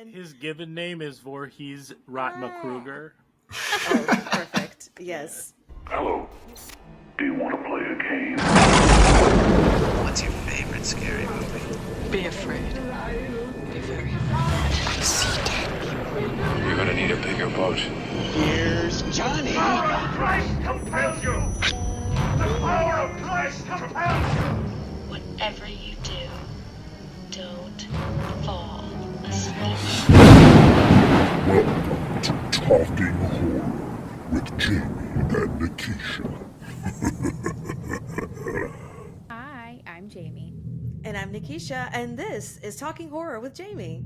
everyone. His given name is Voorhees Rotmakruger. Oh, perfect. Yes. Hello. Do you want to play a game? What's your favorite scary movie? Be afraid. Be very afraid. See dead people. You're gonna need a bigger boat. Here's Johnny. The power of Christ compels you! The power of Christ compels you! Whatever you do, don't fall asleep. Welcome to Talking Horror with Jamie and Nikisha. Hi, I'm Jamie. And I'm Nikisha, and this is Talking Horror with Jamie.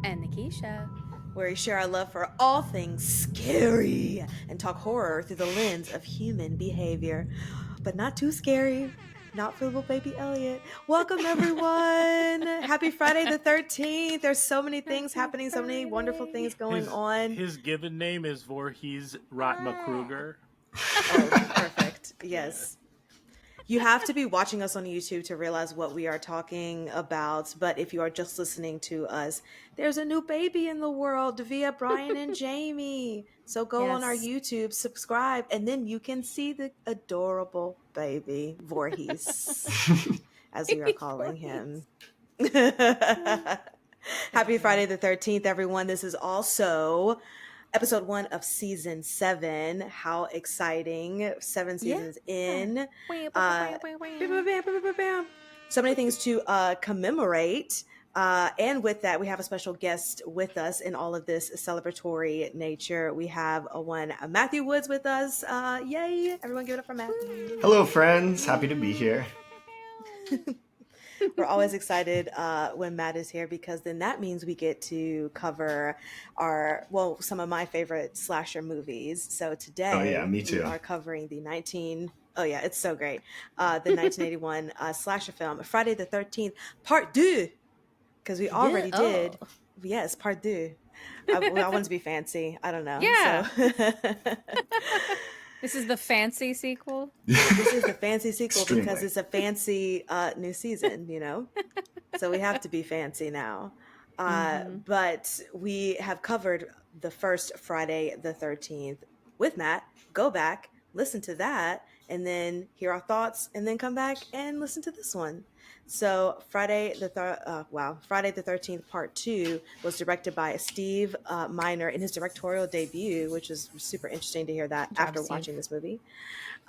And Nikisha. Where we share our love for all things scary and talk horror through the lens of human behavior. But not too scary. Not for little baby Elliot. Welcome, everyone. Happy Friday the 13th. There's so many things happening, so many wonderful things going on. His given name is Voorhees Rotmakruger. Oh, perfect. Yes. You have to be watching us on YouTube to realize what we are talking about. But if you are just listening to us, there's a new baby in the world via Brian and Jamie. So go on our YouTube, subscribe, and then you can see the adorable baby Voorhees, as we are calling him. Happy Friday the 13th, everyone. This is also episode 1 of season 7. How exciting. 7 seasons in. So many things to commemorate. And with that, we have a special guest with us in all of this celebratory nature. We have Matthew Woods with us. Yay. Everyone give it up for Matthew. Hello, friends. Happy to be here. We're always excited when Matt is here because then that means we get to cover some of my favorite slasher movies. So today, me too. We are covering it's so great. The 1981 slasher film, Friday the 13th, Part 2, because we already did. Yes, Part 2. I wanted to be fancy. I don't know. Yeah. So. This is the fancy sequel? This is the fancy sequel Extremely. because it's a fancy new season, So we have to be fancy now. But we have covered the first Friday the 13th with Matt. Go back, listen to that, and then hear our thoughts, and then come back and listen to this one. So Friday the 13th Part 2 was directed by Steve Miner in his directorial debut, which is super interesting to hear that after watching this movie.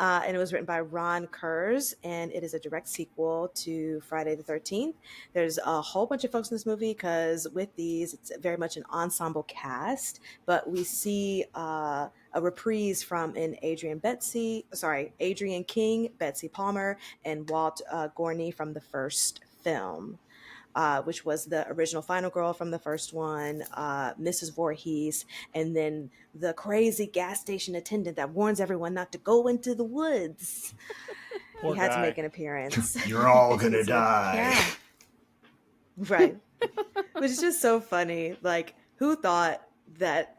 And it was written by Ron Kurz, and it is a direct sequel to Friday the 13th. There's a whole bunch of folks in this movie because with these, it's very much an ensemble cast, but we see a reprise from Adrian King, Betsy Palmer, and Walt Gorney from the first film, which was the original final girl from the first one, Mrs. Voorhees, and then the crazy gas station attendant that warns everyone not to go into the woods. He had to make an appearance. You're all gonna die. Yeah. Right. Which is just so funny. Like, who thought that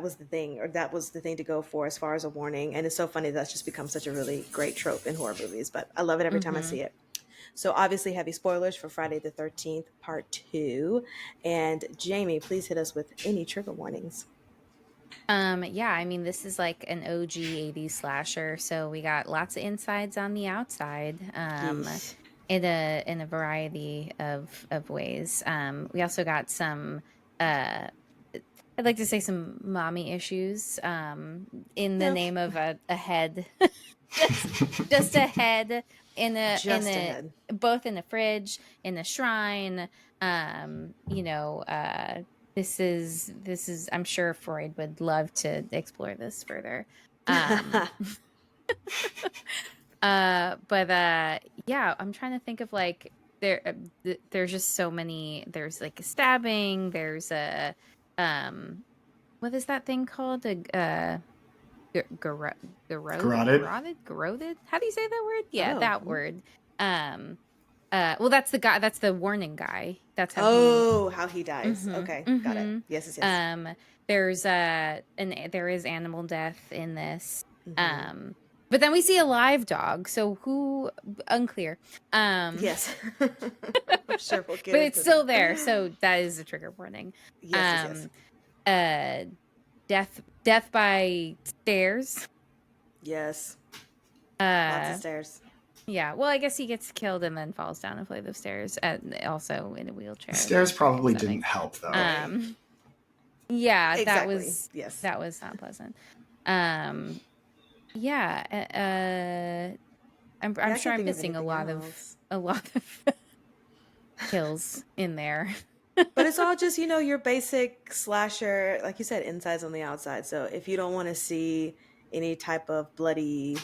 was the thing, or that was the thing to go for as far as a warning? And it's so funny that's just become such a really great trope in horror movies, but I love it every time I see it. So obviously heavy spoilers for Friday the 13th Part 2. And Jamie, please hit us with any trigger warnings. This is like an OG 80s slasher, so we got lots of insides on the outside. In a variety of ways. We also got some I'd like to say some mommy issues in the name of a head. just a head in a both in the fridge, in the shrine. This is I'm sure Freud would love to explore this further. I'm trying to think of like there's just so many. There's like a stabbing, there's a what is that thing called? Garroted? How do you say that word? Yeah, that word. That's the guy. That's the warning guy. That's how. How he dies. Mm-hmm, okay, got it. Yes. There's there is animal death in this. But then we see a live dog, so who unclear. Yes. I'm sure we'll get But into it's still that. there, so that is a trigger warning. Yes, yes. Death by stairs. Yes. Lots of Uh stairs. yeah. Well, I guess he gets killed and then falls down a flight of stairs, also in a wheelchair. The stairs Very probably upsetting. didn't help though. Yeah, Exactly. Yes. that was not pleasant. Yeah, I'm Yeah, I sure can't I'm think of missing anything else. a lot of kills in there. But it's all just, your basic slasher, like you said, insides on the outside. So if you don't want to see any type of bloody,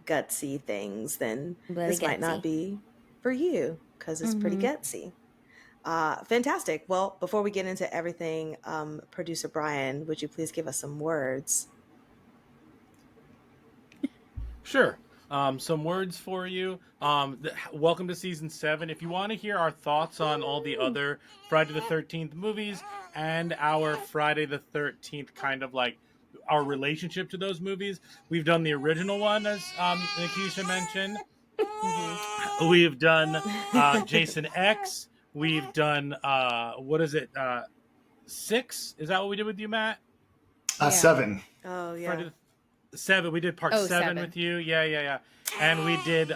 gutsy things, then Bloody this might not gutsy. be for you because it's pretty gutsy. Fantastic. Well, before we get into everything, producer Brian, would you please give us some words? Sure. Some words for you. Welcome to season 7. If you want to hear our thoughts on all the other Friday the 13th movies and our Friday the 13th kind of like our relationship to those movies, we've done the original one, as Nikisha mentioned. We've done Jason X. We've done what is it? 6? Is that what we did with you, Matt? 7. Oh, yeah. Friday the 7. We did part 7 with you. Yeah. And we did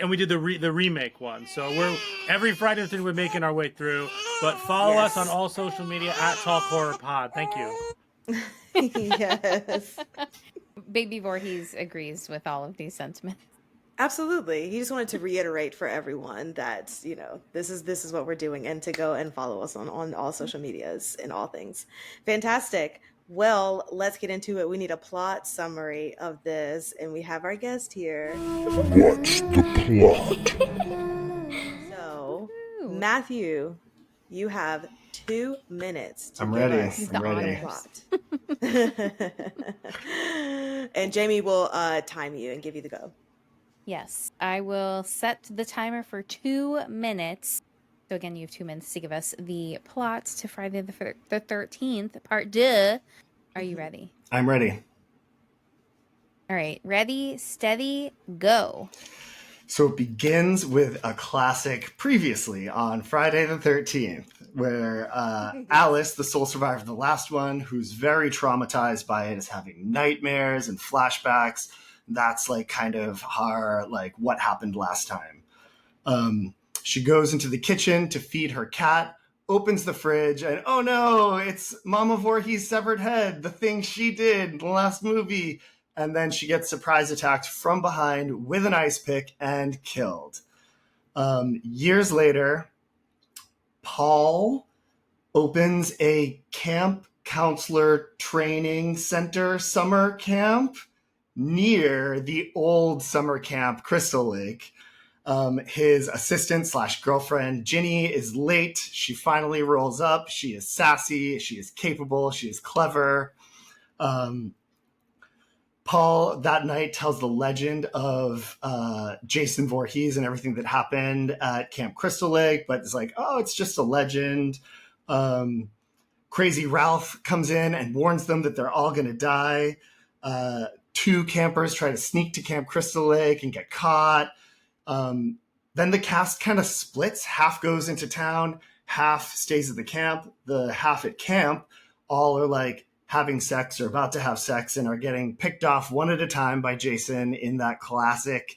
and we did the remake one. So we're every Friday the 13th we're making our way through. But follow us on all social media at Talk Horror Pod. Thank you. Yes. Baby Voorhees agrees with all of these sentiments. Absolutely. He just wanted to reiterate for everyone that, this is what we're doing and to go and follow us on all social medias and all things. Fantastic. Well, let's get into it. We need a plot summary of this, and we have our guest here. What's the plot? So, Matthew, you have 2 minutes to I'm give ready. us I'm ready. the plot. And Jamie will time you and give you the go. Yes, I will set the timer for 2 minutes. So again, you have 2 minutes to give us the plot to Friday the 13th, part 2. Are you ready? I'm ready. All right, ready, steady, go. So it begins with a classic previously on Friday the 13th, where Alice, the sole survivor of the last one, who's very traumatized by it, is having nightmares and flashbacks. That's like kind of her, like what happened last time. She goes into the kitchen to feed her cat, opens the fridge, and oh no, it's Mama Voorhees' severed head, the thing she did in the last movie. And then she gets surprise attacked from behind with an ice pick and killed. Years later, Paul opens a camp counselor training center summer camp near the old summer camp Crystal Lake. His assistant / girlfriend, Ginny, is late. She finally rolls up. She is sassy. She is capable. She is clever. Paul that night tells the legend of Jason Voorhees and everything that happened at Camp Crystal Lake, but it's like, oh, it's just a legend. Crazy Ralph comes in and warns them that they're all going to die. 2 campers try to sneak to Camp Crystal Lake and get caught. Then the cast kind of splits. Half goes into town, half stays at the camp. The half at camp all are like having sex or about to have sex and are getting picked off one at a time by Jason in that classic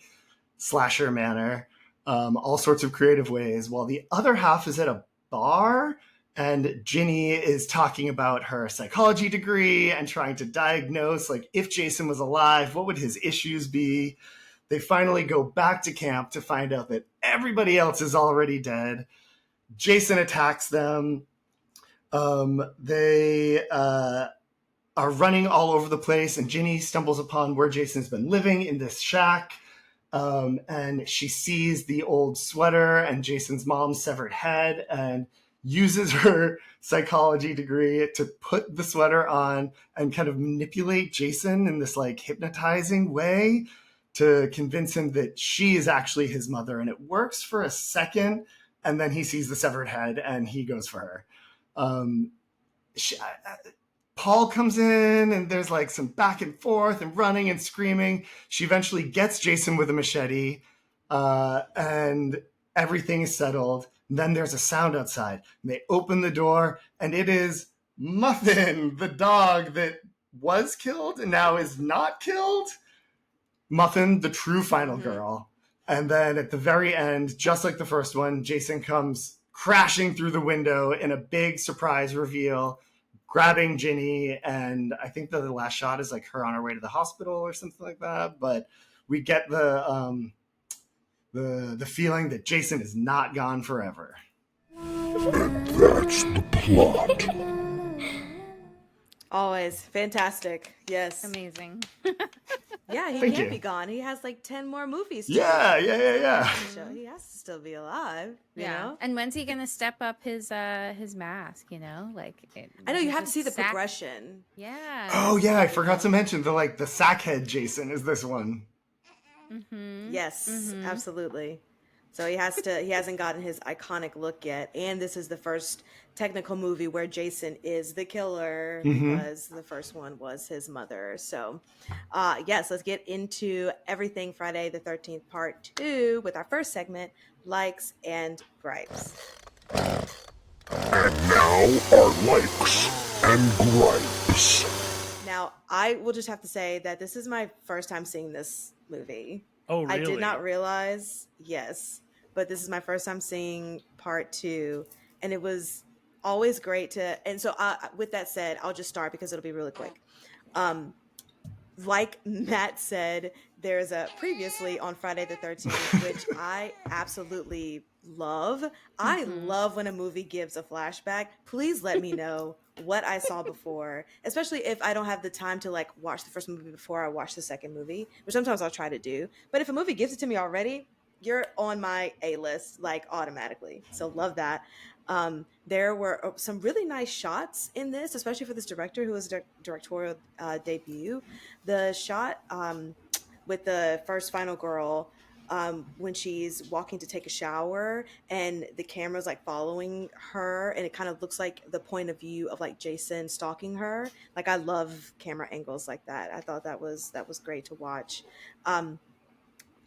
slasher manner, all sorts of creative ways, while the other half is at a bar and Ginny is talking about her psychology degree and trying to diagnose, like, if Jason was alive, what would his issues be? They finally go back to camp to find out that everybody else is already dead. Jason attacks them. They are running all over the place, and Ginny stumbles upon where Jason's been living in this shack. And she sees the old sweater and Jason's mom's severed head and uses her psychology degree to put the sweater on and kind of manipulate Jason in this like hypnotizing way to convince him that she is actually his mother. And it works for a second, and then he sees the severed head and he goes for her. Paul comes in and there's like some back and forth and running and screaming. She eventually gets Jason with a machete, and everything is settled. And then there's a sound outside. And they open the door, and it is Muffin, the dog that was killed and now is not killed. Muffin, the true final girl. And then at the very end, just like the first one, Jason comes crashing through the window in a big surprise reveal, grabbing Ginny. And I think the last shot is like her on her way to the hospital or something like that. But we get the feeling that Jason is not gone forever. And that's the plot. Always fantastic. Yes. Amazing. Yeah, he Thank can't you. be gone. He has like 10 more movies to Yeah. show. He has to still be alive, you Yeah. know? And when's he gonna step up his mask, you know? Like I know you he's have a to see the sack- progression. Yeah. Oh yeah, I forgot to mention the sackhead Jason is this one. Yes, absolutely. So he hasn't gotten his iconic look yet. And this is the first technical movie where Jason is the killer because the first one was his mother. So yes, let's get into everything Friday the 13th part 2 with our first segment, likes and gripes. And now our likes and gripes. Now, I will just have to say that this is my first time seeing this movie. Oh, really? I did not realize, yes, but this is my first time seeing part 2, and it was always great to. And so, with that said, I'll just start because it'll be really quick. Like Matt said, there's a previously on Friday the 13th, which I absolutely love. I love when a movie gives a flashback. Please let me know what I saw before, especially if I don't have the time to like watch the first movie before I watch the second movie, which sometimes I'll try to do. But if a movie gives it to me already, you're on my A list like automatically. So love that. There were some really nice shots in this, especially for this director who was directorial debut. The shot with the first final girl when she's walking to take a shower and the camera's like following her and it kind of looks like the point of view of like Jason stalking her. Like I love camera angles like that. I thought that was great to watch.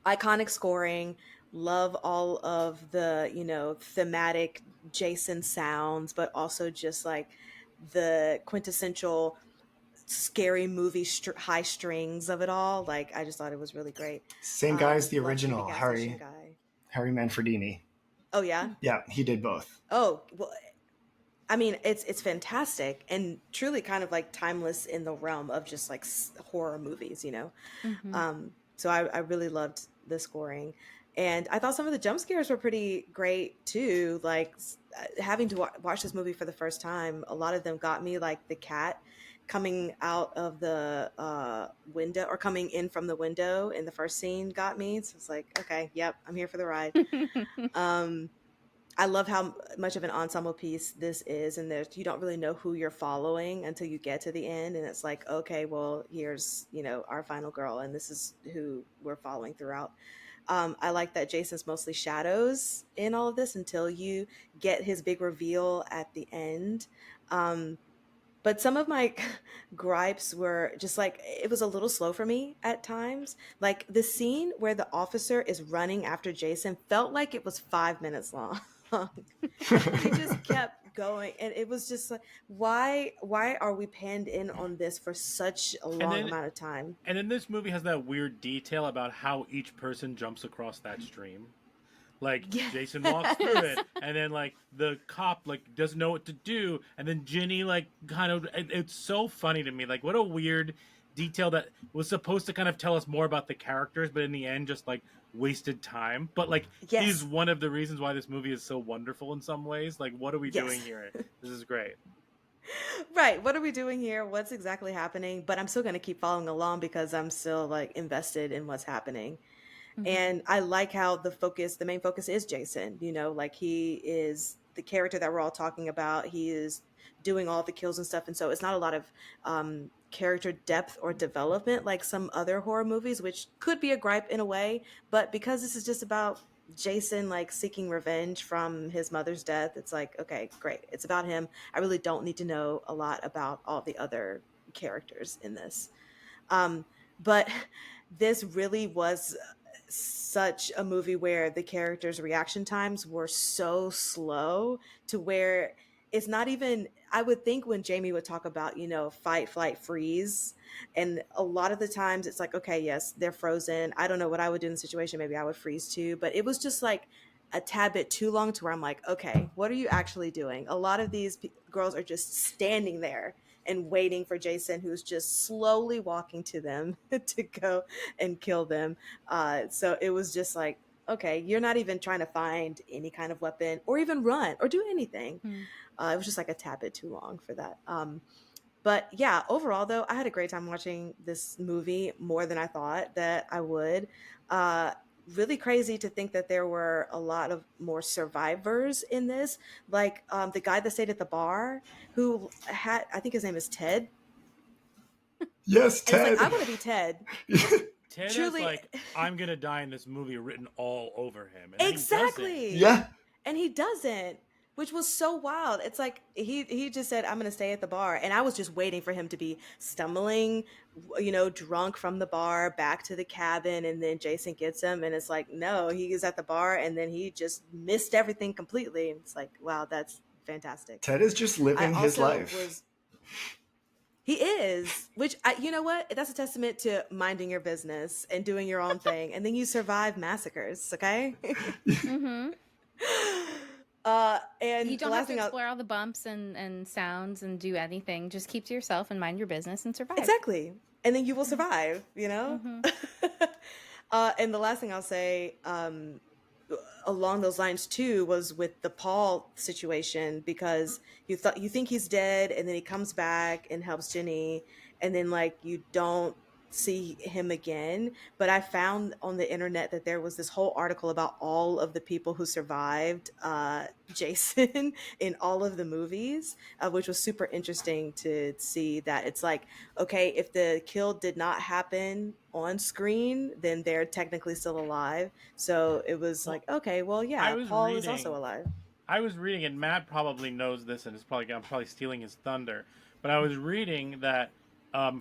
Iconic scoring, love all of the thematic Jason sounds, but also just like the quintessential scary movie high strings of it all. Like I just thought it was really great. Same guy as the Love creepy original, gas station guy. Harry Manfredini. Oh yeah. Yeah, he did both. Oh well, I mean it's fantastic and truly kind of like timeless in the realm of just like horror movies, you know. So I really loved the scoring, and I thought some of the jump scares were pretty great too. Like having to watch this movie for the first time, a lot of them got me. Like the cat coming out of the window or coming in from the window in the first scene got me. So it's like, okay, yep, I'm here for the ride. I love how much of an ensemble piece this is, and there's you don't really know who you're following until you get to the end, and it's like, okay, well, here's our final girl, and this is who we're following throughout. I like that Jason's mostly shadows in all of this until you get his big reveal at the end. But some of my gripes were just like it was a little slow for me at times. Like the scene where the officer is running after Jason felt like it was 5 minutes long. He just kept going, and it was just like, why are we panned in on this for such a long amount of time? And then this movie has that weird detail about how each person jumps across that stream. Like Jason walks through it, and then like the cop like doesn't know what to do, and then Ginny like kind of it's so funny to me. Like what a weird detail that was supposed to kind of tell us more about the characters, but in the end just like wasted time. But like is one of the reasons why this movie is so wonderful in some ways. Like what are we doing here? This is great. Right. What are we doing here? What's exactly happening? But I'm still going to keep following along because I'm still like invested in what's happening. And I like how the main focus is Jason, like he is the character that we're all talking about. He is doing all the kills and stuff. And so it's not a lot of character depth or development like some other horror movies, which could be a gripe in a way. But because this is just about Jason like seeking revenge from his mother's death. It's like, okay, great. It's about him. I really don't need to know a lot about all the other characters in this. But this really was such a movie where the characters' reaction times were so slow to where it's not even. I would think when Jamie would talk about, fight, flight, freeze, and a lot of the times it's like, okay, yes, they're frozen. I don't know what I would do in the situation. Maybe I would freeze too. But it was just like a tad bit too long to where I'm like, okay, what are you actually doing? A lot of these girls are just standing there and waiting for Jason, who's just slowly walking to them to go and kill them. So it was just like, okay, you're not even trying to find any kind of weapon or even run or do anything. Mm. It was just like a tad bit too long for that. But yeah, overall though, I had a great time watching this movie, more than I thought that I would. Uh, Really crazy to think that there were a lot of more survivors in this, like the guy that stayed at the bar who had, I think his name is Ted, Yes, and it's like, Ted. I want to be Ted. Ted has Truly. like "I'm gonna die in this movie" written all over him, and then he Exactly. Yeah. And he doesn't, which was so wild. It's like he just said, I'm going to stay at the bar, and I was just waiting for him to be stumbling, drunk from the bar back to the cabin, and then Jason gets him, and it's like, no, he is at the bar, and then he just missed everything completely. And it's like, wow, that's fantastic. Ted is just I living his also life. was He is, which you know what? That's a testament to minding your business and doing your own thing, and then you survive massacres. Okay. Mm-hmm. And You the don't last have to thing explore all the bumps and sounds and do anything. Just keep to yourself and mind your business and survive. exactly, and then you will survive. Mm-hmm. And the last thing I'll say, along those lines too, was with the Paul situation, because you think he's dead, and then he comes back and helps Jenny, and then like you don't see him again. But I found on the internet that there was this whole article about all of the people who survived Jason in all of the movies, which was super interesting to see that it's like, okay, if the kill did not happen on screen, then they're technically still alive. So it was Well, like, okay, well, I yeah, was Paul is also reading alive. I was reading, and Matt probably knows this, and I'm probably stealing his thunder. But I was reading that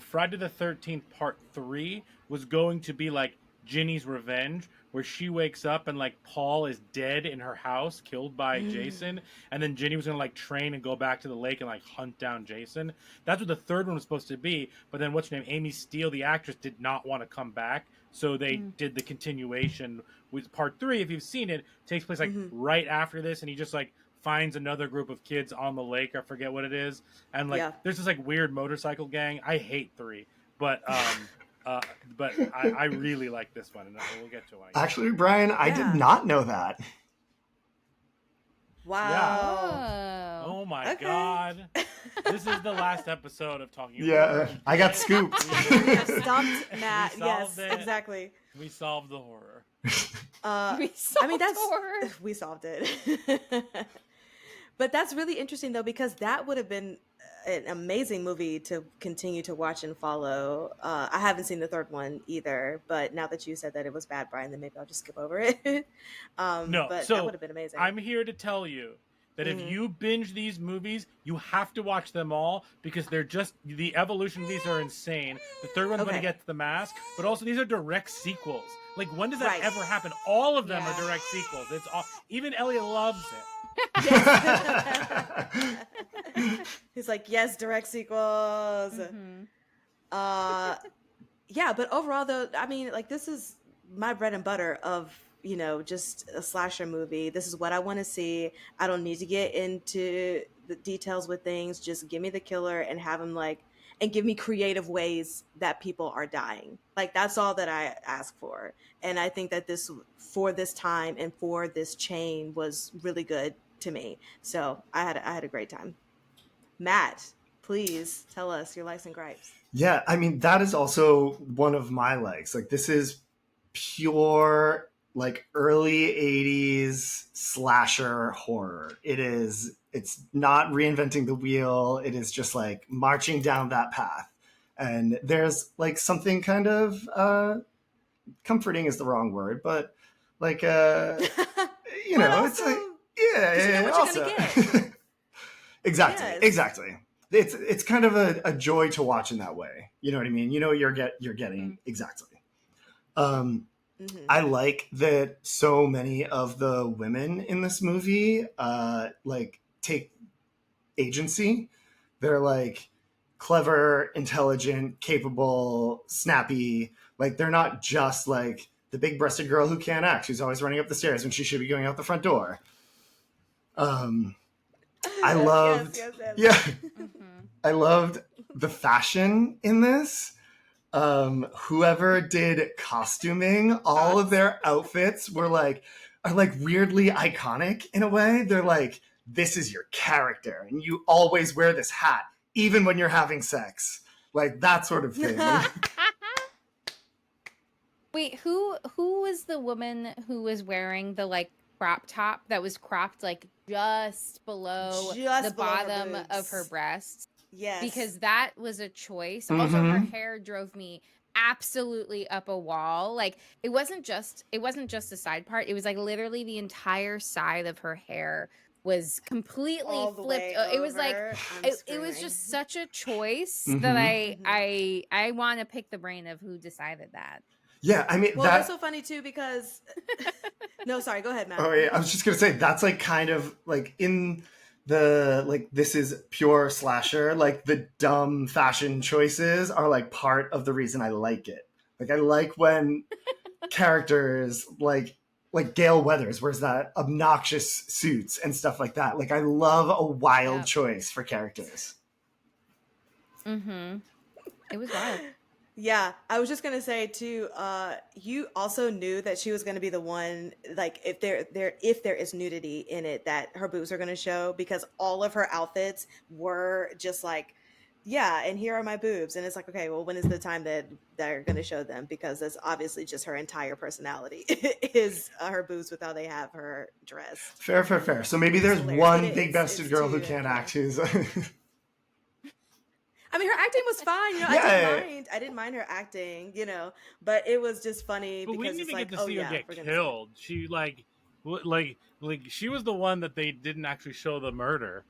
Friday the 13th Part 3 was going to be like Ginny's revenge, where she wakes up and like Paul is dead in her house, killed by Jason, and then Ginny was gonna like train and go back to the lake and like hunt down Jason. That's what the third one was supposed to be. But then what's her name, Amy Steele, the actress, did not want to come back, so they did the continuation with Part 3. If you've seen it, takes place like Mhm. right after this, and he just like finds another group of kids on the lake. I forget what it is, and like Yeah. there's this like weird motorcycle gang. I hate 3, but I really like this one, and we'll get to it. Actually, Brian, I did Yeah. not know that. Yeah. Oh. Oh my Okay. God. This is the last episode of Talking Yeah, Horror. I got scooped. We have stumped Matt. We Yes, solved it. exactly. We solved the horror. We I mean, that's horror. we solved it. But that's really interesting though, because that would have been an amazing movie to continue to watch and follow. I haven't seen the third one either, but now that you said that it was bad, Brian, then maybe I'll just skip over it. No, But so that would have been amazing. I'm here to tell you that if you binge these movies, you have to watch them all, because they're just, the evolution of these are insane. The third one's going to Okay. get to the mask, but also these are direct sequels. Like, when does that Right. ever happen? All of them Yeah. are direct sequels. It's all, even Elliot loves it. He's like, yes, direct sequels. Mhm. Yeah, but overall though, I mean, like, this is my bread and butter of, just a slasher movie. This is what I want to see. I don't need to get into the details with things. Just give me the killer and have him and give me creative ways that people are dying. Like, that's all that I ask for. And I think that this, for this time and for this chain, was really good to me. So I had a great time. Matt, please tell us your likes and gripes. Yeah, I mean, that is also one of my likes. Like, this is pure, like, early 80s slasher horror. It's not reinventing the wheel. It is just, like, marching down that path. And there's, like, something kind of comforting is the wrong word, but, Like, you But know, it's also, like, 'cause you know what you're also. gonna get. Exactly, Yes. exactly. It's kind of a joy to watch in that way. You know what I mean? You know what you're getting exactly. I like that so many of the women in this movie like take agency. They're like clever, intelligent, capable, snappy. Like they're not just like the big-breasted girl who can't act, who's always running up the stairs when she should be going out the front door. I loved, yeah, I loved the fashion in this. Whoever did costuming, all of their outfits are like weirdly iconic in a way. They're like, this is your character, and you always wear this hat, even when you're having sex, like that sort of thing. Wait, who was the woman who was wearing the like crop top that was cropped like just below the bottom of her breasts? Yes. Because that was a choice. Also, her hair drove me absolutely up a wall. Like it wasn't just a side part. It was like literally the entire side of her hair was completely flipped. It was like it was just such a choice that I want to pick the brain of who decided that. Yeah, I mean, well, that's so funny too because no, sorry, go ahead, Matt. Oh yeah, I was just gonna say that's like kind of like in the like this is pure slasher. Like the dumb fashion choices are like part of the reason I like it. Like I like when characters like Gale Weathers wears that obnoxious suits and stuff like that. Like I love a wild choice for characters. It was wild. Yeah, I was just gonna say too. You also knew that she was gonna be the one. Like, if there is nudity in it, that her boobs are gonna show because all of her outfits were just like, yeah, and here are my boobs, and it's like, okay, well, when is the time that they're gonna show them? Because that's obviously just her entire personality is her boobs with how they have her dressed. Fair. So maybe there's one big-breasted girl who can't act who's. I mean, her acting was fine. You know, I didn't mind her acting. You know, but it was just funny but because we didn't it's even like, get to see her get killed. She like she was the one that they didn't actually show the murder.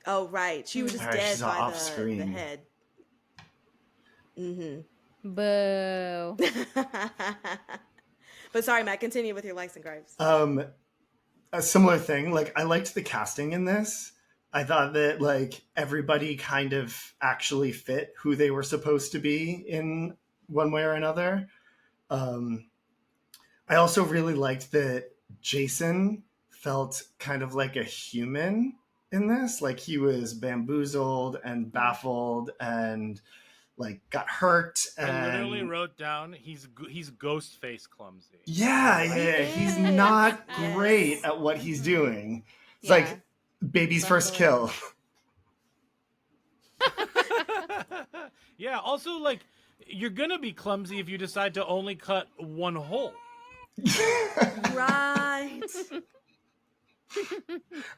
Oh right, she was just dead by the head. Boo. But sorry, Matt, continue with your likes and gripes. A similar thing. Like I liked the casting in this. I thought that like everybody kind of actually fit who they were supposed to be in one way or another. I also really liked that Jason felt kind of like a human in this. Like he was bamboozled and baffled and like got hurt. And I literally wrote down he's Ghostface clumsy. Yeah, he's not great at what he's doing. It's like baby's first kill. Yeah, also like you're gonna be clumsy if you decide to only cut one hole. Right.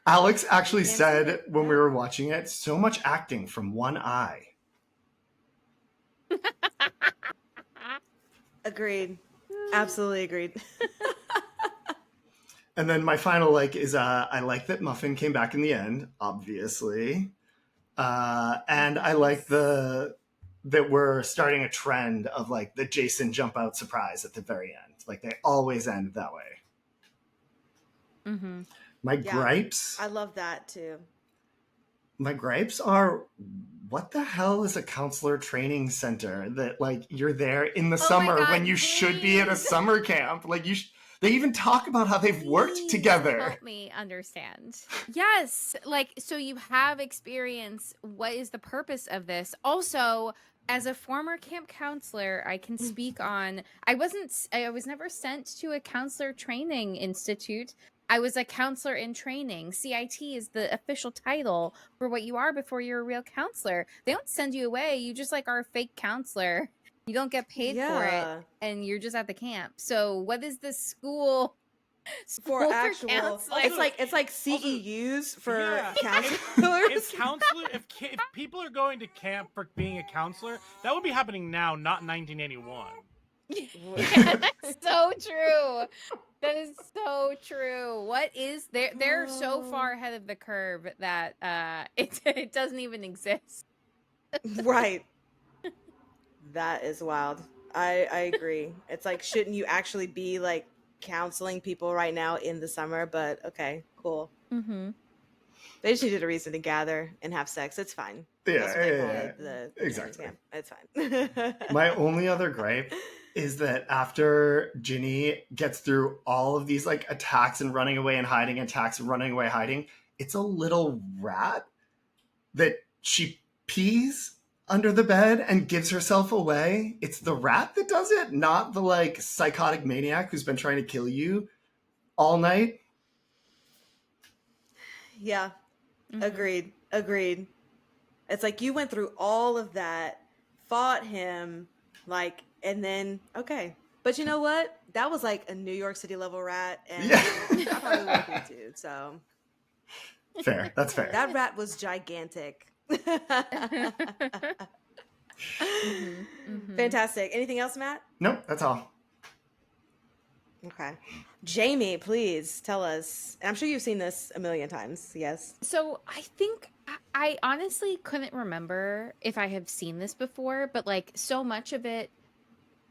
Alex actually said when we were watching it, so much acting from one eye. Agreed. Absolutely agreed. And then my final like is I like that Muffin came back in the end, obviously. And I like that we're starting a trend of like the Jason jump out surprise at the very end. Like they always end that way. My gripes. I love that too. My gripes are, what the hell is a counselor training center that like you're there in the summer when you should be at a summer camp? Like they even talk about how they've worked together. Help me understand. Yes, like so you have experience. What is the purpose of this? Also, as a former camp counselor, I can speak on. I was never sent to a counselor training institute. I was a counselor in training. CIT is the official title for what you are before you're a real counselor. They don't send you away. You just like are a fake counselor. You don't get paid for it, and you're just at the camp. So, what is this school for actual? It's like CEUs for counselors. If people are going to camp for being a counselor, that would be happening now, not in 1981. Yeah, that's so true. That is so true. What is they're so far ahead of the curve that it doesn't even exist. Right. That is wild. I agree. It's like, shouldn't you actually be like counseling people right now in the summer? But okay, cool. Mm-hmm. They just needed a reason to gather and have sex. It's fine. That's what they call Yeah, it. The exactly. yeah, it's fine. My only other gripe is that after Ginny gets through all of these like attacks and running away and hiding, attacks and running away hiding, it's a little rat that she pees under the bed and gives herself away. It's the rat that does it, not the like psychotic maniac who's been trying to kill you all night. Yeah, Mm-hmm. agreed. It's like you went through all of that, fought him, like, and then okay. But you know what? That was like a New York City level rat, and Yeah. I probably would be too. So Fair. That's fair. that rat was gigantic. Mm-hmm. Fantastic. Anything else, Matt? Nope, that's all. Okay. Jamie, please tell us. And I'm sure you've seen this a million times. Yes. So I think I honestly couldn't remember if I have seen this before, but like so much of it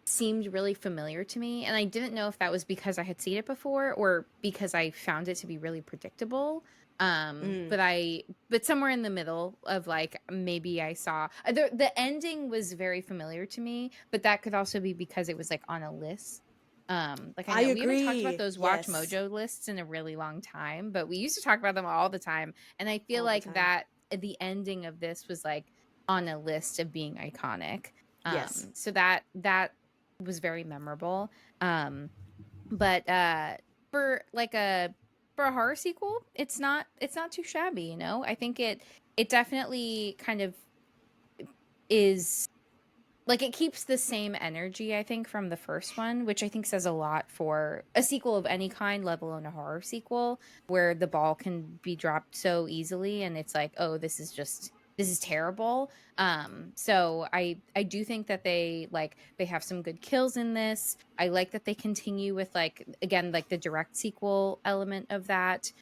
seemed really familiar to me, and I didn't know if that was because I had seen it before or because I found it to be really predictable. But somewhere in the middle of like maybe I saw the ending was very familiar to me, but that could also be because it was like on a list. Like I I know we haven't talked about agree. those Watch Yes. Mojo lists in a really long time, but we used to talk about them all the time, and I feel All the like time. that the ending of this was like on a list of being iconic. Yes. So that was very memorable. But for like for a horror sequel, it's not too shabby, you know? I think it definitely kind of is like it keeps the same energy, I think, from the first one, which I think says a lot for a sequel of any kind, let alone a horror sequel, where the ball can be dropped so easily and it's like, oh, this is terrible. So I do think that they have some good kills in this. I like that they continue with like again like the direct sequel element of that.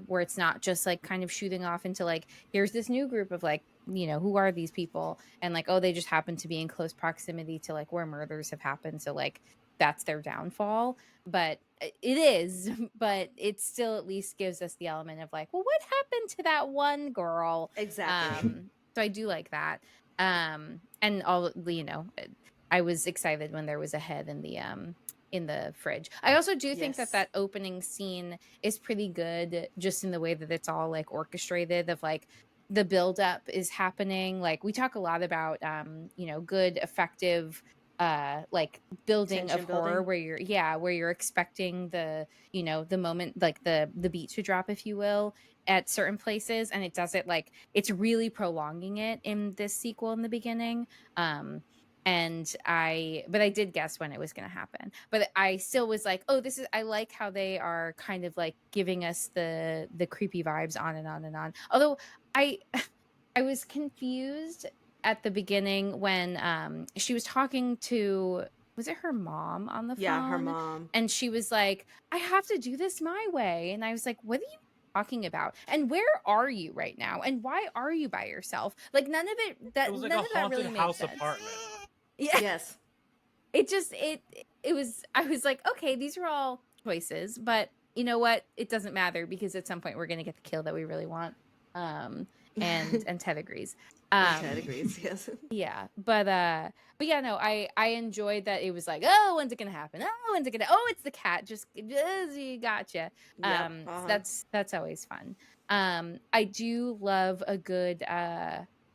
Where it's not just like kind of shooting off into like here's this new group of like, you know, who are these people, and like, oh, they just happen to be in close proximity to like where murders have happened, so like that's their downfall. But it is but it still at least gives us the element of like, well, what happened to that one girl? Exactly. So I do like that. And all, you know, I was excited when there was a head in the fridge. I also do think Yes. that opening scene is pretty good, just in the way that it's all like orchestrated, of like the build up is happening. Like we talk a lot about you know, good effective like building Tension of horror, building. where you're expecting the, you know, the moment, like the beat to drop, if you will, at certain places, and it does it like it's really prolonging it in this sequel in the beginning. But I did guess when it was going to happen, but I still was like, oh, this is, I like how they are kind of like giving us the creepy vibes on and on and on. Although I I was confused at the beginning when she was talking to, was it her mom on the Yeah, her phone, mom. and she was like, I have to do this my way, and I was like, what are you talking about, and where are you right now, and why are you by yourself? Like none of It was like none a of that haunted really made house sense. apartment. Yeah. Yes. It just it was, I was like, okay, these are all choices, but you know what, it doesn't matter, because at some point we're going to get the kill that we really want. And Ted agrees. Ted agrees. Yes. Yeah, but yeah, no, I enjoyed that it was like, oh, when's it gonna happen, oh, when's it gonna, oh, it's the cat, just gotcha. Yep. That's always fun. I do love a good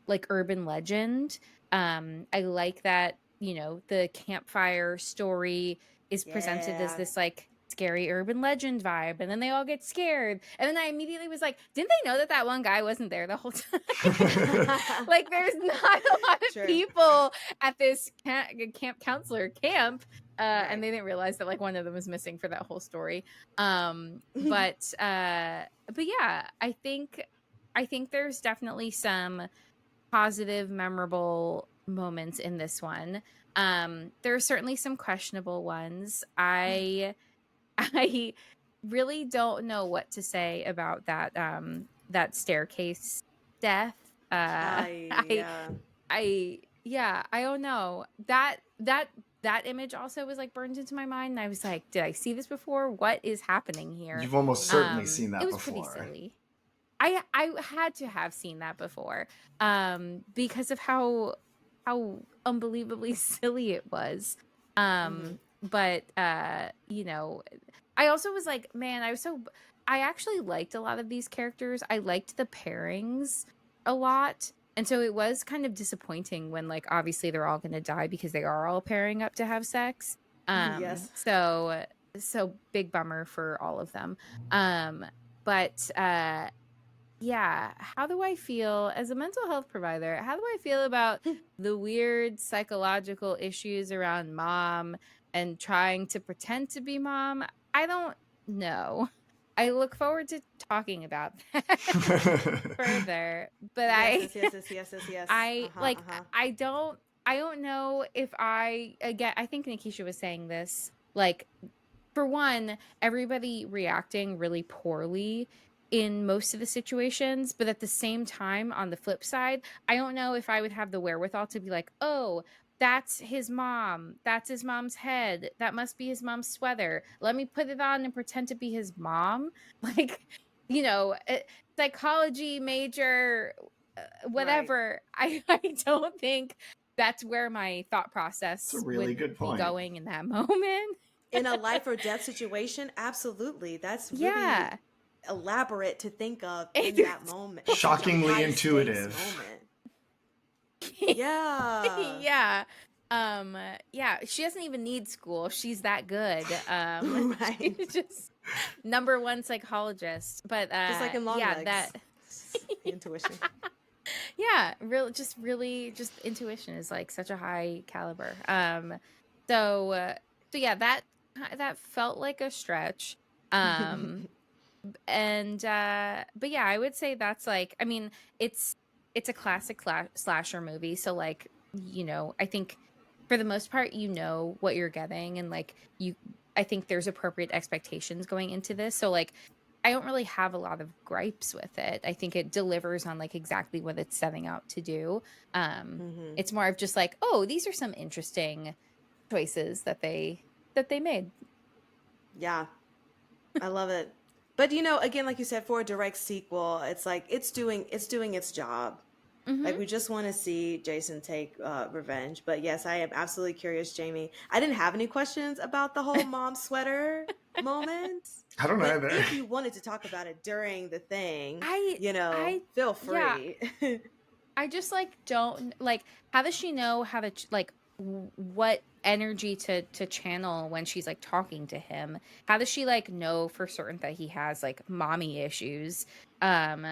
like urban legend. I like that, you know, the campfire story is presented as Yeah. this like scary urban legend vibe, and then they all get scared, and then I immediately was like, didn't they know that one guy wasn't there the whole time? Like there's not a lot of Sure. people at this camp counselor camp, Right. and they didn't realize that like one of them was missing for that whole story. But yeah, I think there's definitely some positive, memorable moments in this one. There are certainly some questionable ones. I really don't know what to say about that staircase death. Yeah. I don't know. That image also was like burned into my mind, and I was like, did I see this before? What is happening here? You've almost certainly seen It that was pretty before. silly. I had to have seen that before, because of how unbelievably silly it was. But you know, I also was like, man, I actually liked a lot of these characters. I liked the pairings a lot. And so it was kind of disappointing when, like, obviously they're all going to die because they are all pairing up to have sex. Yes. So big bummer for all of them. But yeah, how do I feel as a mental health provider? How do I feel about the weird psychological issues around mom and trying to pretend to be mom? I don't know. I look forward to talking about that further, but Yes, yes, yes, yes, yes, yes, yes. I Uh-huh, like uh-huh. I don't know if I think Nikisha was saying this, like, for one, everybody reacting really poorly in most of the situations, but at the same time, on the flip side, I don't know if I would have the wherewithal to be like, oh, that's his mom. That's his mom's head. That must be his mom's sweater. Let me put it on and pretend to be his mom. Like, psychology major, Right. whatever. I don't think that's where my thought It's a process really would good be point. going in that moment. In a life or death situation, absolutely. That's really Yeah. elaborate to think of in that moment, in such a Shockingly high stakes intuitive. moment. Yeah. Yeah. Yeah, she doesn't even need school. She's that good. Right. She's just number one psychologist. But Just like in Long yeah, Legs. The intuition. yeah, just intuition is like such a high caliber. So yeah, that felt like a stretch. Um and but yeah, I would say that's like, I mean, it's a classic slasher movie, so like, I think for the most part what you're getting, and like, I think there's appropriate expectations going into this, so like, I don't really have a lot of gripes with it. I think it delivers on like exactly what it's setting out to do. Hmm. It's more of just like, oh, these are some interesting choices that they made. Yeah. I love it. But again, like you said, for a direct sequel, it's like it's doing its job. Mm-hmm. Like we just want to see Jason take revenge. But yes, I am absolutely curious, Jamie. I didn't have any questions about the whole mom sweater moment. I don't know But either. if you wanted to talk about it during the thing, I feel yeah, free. I just like don't like, how does she know how to like what energy to channel when she's like talking to him? How does she like know for certain that he has like mommy issues? Um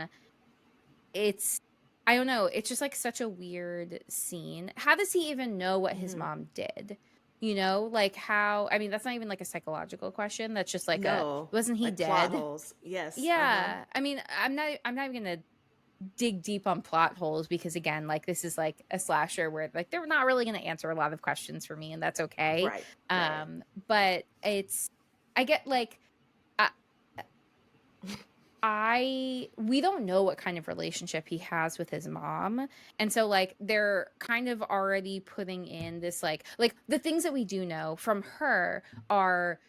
it's I don't know, it's just like such a weird scene. How does he even know what his Hmm. mom did? Like, how, I mean, that's not even like a psychological question. That's just like, No, wasn't he like plot dead? holes. Yes. Uh-huh. Yeah. I mean, I'm not even gonna dig deep on plot holes, because again, like, this is like a slasher where like they're not really going to answer a lot of questions for me, and that's okay. Right. Right. But I get like, I, we don't know what kind of relationship he has with his mom, and so like they're kind of already putting in this like the things that we do know from her are,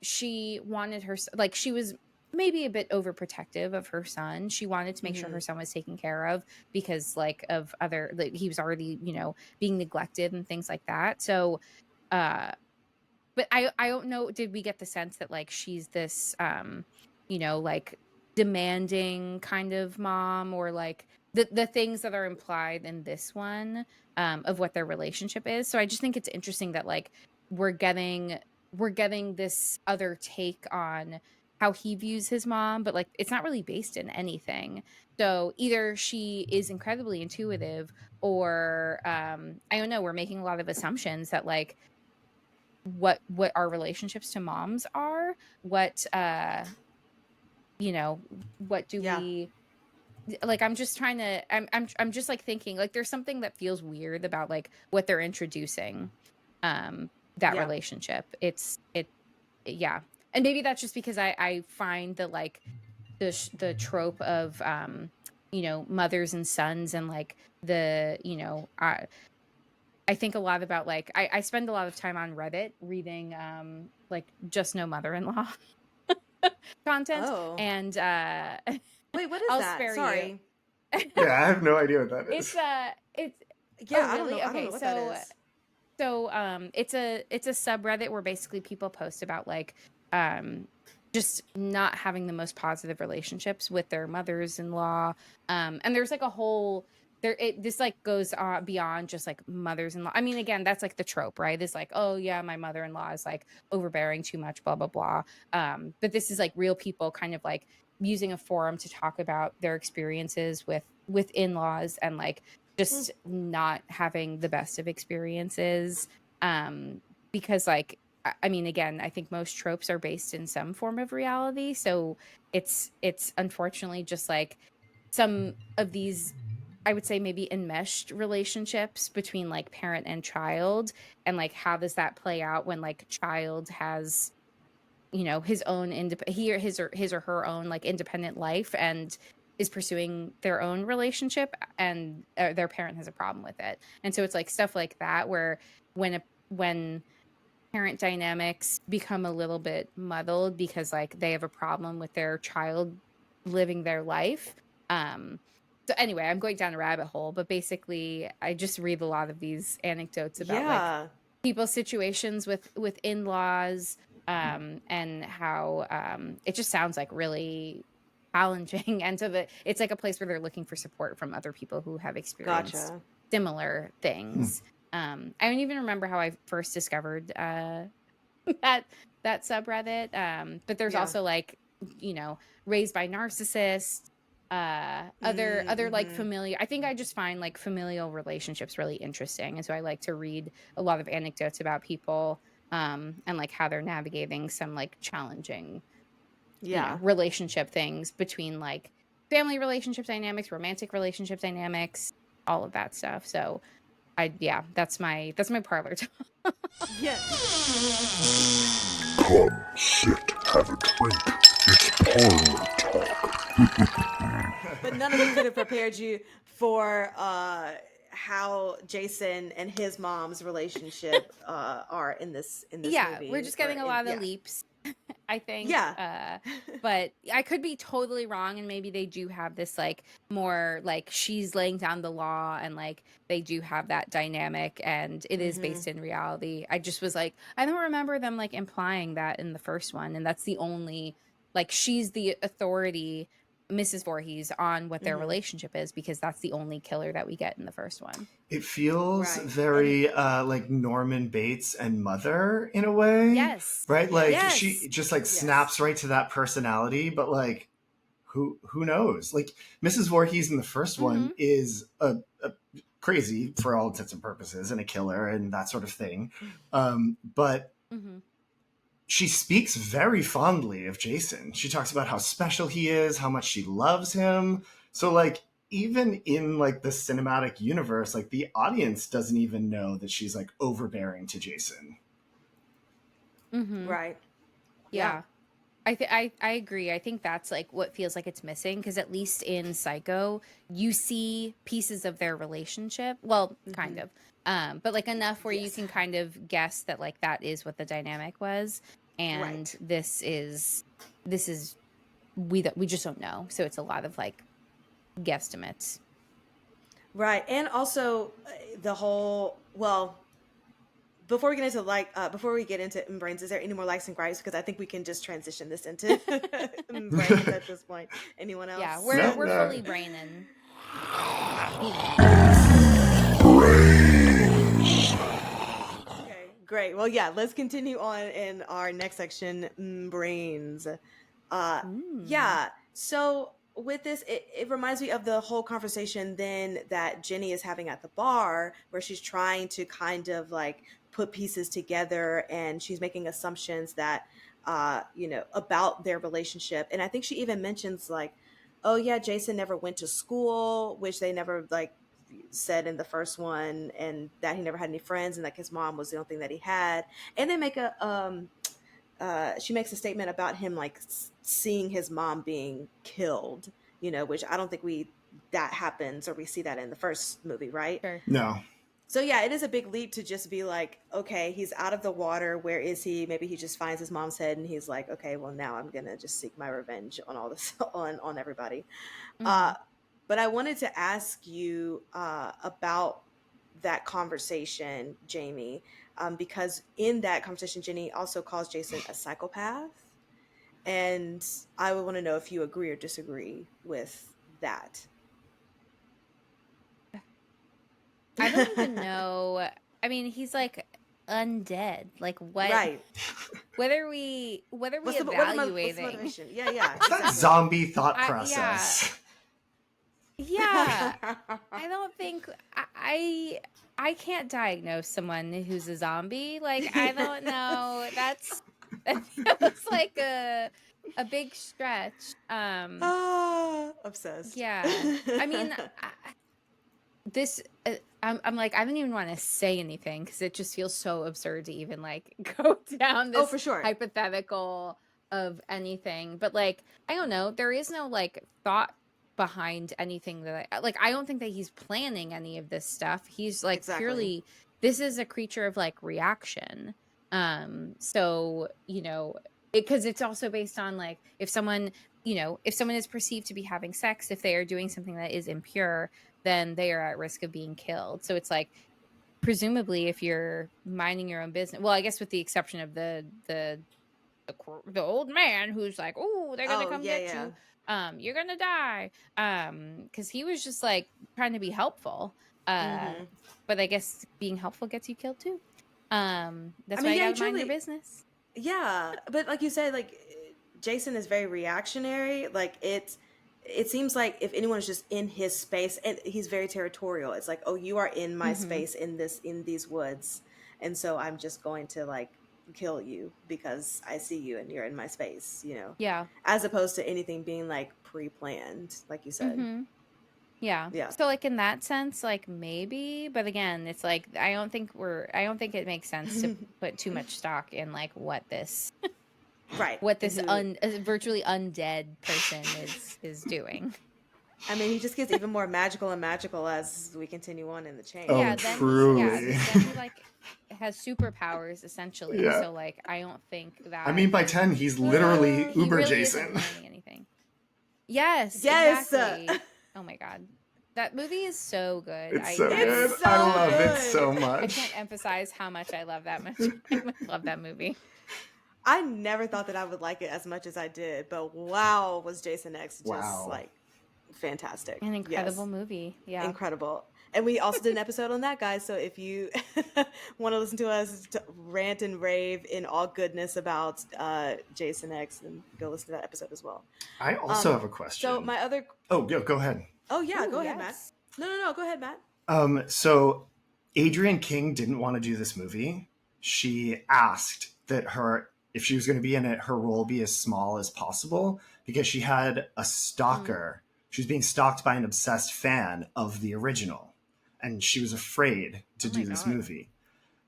she wanted her, like, she was maybe a bit overprotective of her son. She wanted to make sure Hmm. her son was taken care of, because like of other, like, he was already, being neglected and things like that. So uh but I don't know, did we get the sense that like she's this like demanding kind of mom, or like the things that are implied in this one, of what their relationship is. So I just think it's interesting that like we're getting this other take on how he views his mom, but like it's not really based in anything. So either she is incredibly intuitive, or I don't know, we're making a lot of assumptions that like what our relationships to moms are, what what do Yeah. we like I'm just trying to I'm just like thinking like there's something that feels weird about like what they're introducing that Yeah. relationship. It yeah. And maybe that's just because I find that like the trope of you know, mothers and sons and like the, you know, I think a lot about like I spend a lot of time on Reddit reading like just no mother-in-law content, Oh. and Wait, what is I'll that? spare you. Sorry. Yeah, I have no idea what that It's is. it's Yeah, oh really? I don't Okay, know what that is. so it's a subreddit where basically people post about like um just not having the most positive relationships with their mothers-in-law. And there's like a whole this like goes beyond just like mothers-in-law. I mean, again, that's like the trope, right? It's like, oh yeah, my mother-in-law is like overbearing too much, blah blah blah. But this is like real people kind of like using a forum to talk about their experiences with in-laws and like Hmm. just not having the best of experiences. Because like I mean, again, I think most tropes are based in some form of reality, so it's unfortunately just like some of these, I would say, maybe enmeshed relationships between like parent and child, and like how does that play out when like child has, you know, his own his or her own like independent life and is pursuing their own relationship, and their parent has a problem with it. And so it's like stuff like that where when parent dynamics become a little bit muddled because like they have a problem with their child living their life. So anyway, I'm going down a rabbit hole, but basically I just read a lot of these anecdotes about like Yeah. people's situations with in-laws, and how it just sounds like really challenging and so that it's like a place where they're looking for support from other people who have experienced Gotcha. similar things. I don't even remember how I first discovered that that subreddit. But there's Yeah. also like, you know, raised by narcissists, other like Mm-hmm. familiar. I think I just find like familial relationships really interesting, and so I like to read a lot of anecdotes about people, and like how they're navigating some like challenging, you know, Yeah. relationship things between like family relationship dynamics, romantic relationship dynamics, all of that stuff. So yeah, that's my parlor talk. Yeah. Come, sit, have a drink. It's parlor talk. But none of it could have prepared you for how Jason and his mom's relationship are in this Yeah, we're movie just or getting a in lot of yeah. leaps, I think. Yeah. But I could be totally wrong, and maybe they do have this like more like she's laying down the law, and like they do have that dynamic, and it is Mm-hmm. based in reality. I just was like, I don't remember them like implying that in the first one, and that's the only like she's the authority, Mrs. Voorhees, on what their Mm-hmm. relationship is because that's the only killer that we get in the first one. It feels Right. And very like Norman Bates and Mother in a way, Yes. right? Like yes. Yes. she just like Yes. snaps right to that personality, but like who knows? Like Mrs. Voorhees in the first Mm-hmm. one is a crazy for all intents and purposes and a killer and that sort of thing, but Mm-hmm. she speaks very fondly of Jason. She talks about how special he is, how much she loves him. So like even in like the cinematic universe, like the audience doesn't even know that she's like overbearing to Jason. Mm-hmm. Right. Yeah. Yeah. I agree. I think that's like what feels like it's missing because at least in Psycho, you see pieces of their relationship. Well, kind Mm-hmm. of. But like enough where you Yes. can kind of guess that like that is what the dynamic was. And Right. this is we just don't know. So it's a lot of like guesstimates. Right. And also the whole well, before we get into before we get into brains, is there any more likes and gripes? Because I think we can just transition this into brains at this point. Anyone Yeah, else? we're No, we're no. fully braining, you know. Okay, great. Well, yeah, let's continue on in our next section, brains. Mm. Yeah. So with this, it reminds me of the whole conversation then that Jenny is having at the bar, where she's trying to kind of like put pieces together, and she's making assumptions that, you know, about their relationship. And I think she even mentions like, oh yeah, Jason never went to school, which they never like said in the first one, and that he never had any friends, and like his mom was the only thing that he had. And they make a she makes a statement about him like seeing his mom being killed, which I don't think that happens or we see that in the first movie, right? Sure. No. So yeah, it is a big leap to just be like, okay, he's out of the water. Where is he? Maybe he just finds his mom's head and he's like, okay, well now I'm gonna just seek my revenge on all this on everybody. Mhm. But I wanted to ask you about that conversation, Jamie, because in that conversation, Jenny also calls Jason a psychopath, and I would want to know if you agree or disagree with that. I don't even know. I mean, he's like undead. Like what? Right. What are we What's the evaluating? motivation? Yeah, yeah, It's that exactly. zombie thought Yeah. process. Yeah. I don't think I can't diagnose someone who's a zombie. Like I don't know. That feels like a big stretch. Obsessed. Yeah. I mean, this I'm like I don't even want to say anything because it just feels so absurd to even like go down Oh, this for sure. hypothetical of anything. But like I don't know, there is no like thought behind anything that I don't think that he's planning any of this stuff. He's like Exactly. purely this is a creature of like reaction. So because it's also based on like if someone is perceived to be having sex, if they are doing something that is impure, then they are at risk of being killed. So it's like presumably if you're minding your own business, well, I guess with the exception of the old man who's like, oh, they're gonna come yeah, get yeah. you, you're gonna die, because he was just like trying to be helpful, but I guess being helpful gets you killed too. That's why you gotta mind your business. Yeah, but like you said, like Jason is very reactionary. Like it seems like if anyone is just in his space, and he's very territorial. It's like, oh, you are in my space in these woods, and so I'm just going to like kill you because I see you and you're in my space. Yeah. As opposed to anything being like pre-planned, like you said. Yeah. Yeah. So like in that sense, like maybe, but again, it's like I don't think it makes sense to put too much stock in like what this Right. what this virtually undead person is doing. I mean, he just gets even more magical and magical as we continue on in the chain. Oh, Yeah, then truly. then he like has superpowers essentially. Yeah. So like I don't think that I mean, by 10, he's literally he Uber really Jason. isn't planning anything. Yes, Yes. exactly. Oh my god. That movie is so good. It's so good. It's so I love it good. so I much. can't emphasize how much I love that movie. I love that movie. I never thought that I would like it as much as I did, but wow, was Jason X just Wow. like fantastic. An incredible Yes. movie. Yeah. Incredible. And we also did an episode on that, guys. So if you want to listen to us rant and rave in all goodness about Jason X, then go listen to that episode as well. I also have a question. So my other... Oh, go ahead. Oh, yeah. Ooh, Go ahead, Matt. yes. No. Go ahead, Matt. So Adrienne King didn't want to do this movie. She asked that if she was going to be in it, her role be as small as possible because she had a stalker. She was being stalked by an obsessed fan of the original, and she was afraid to do this movie.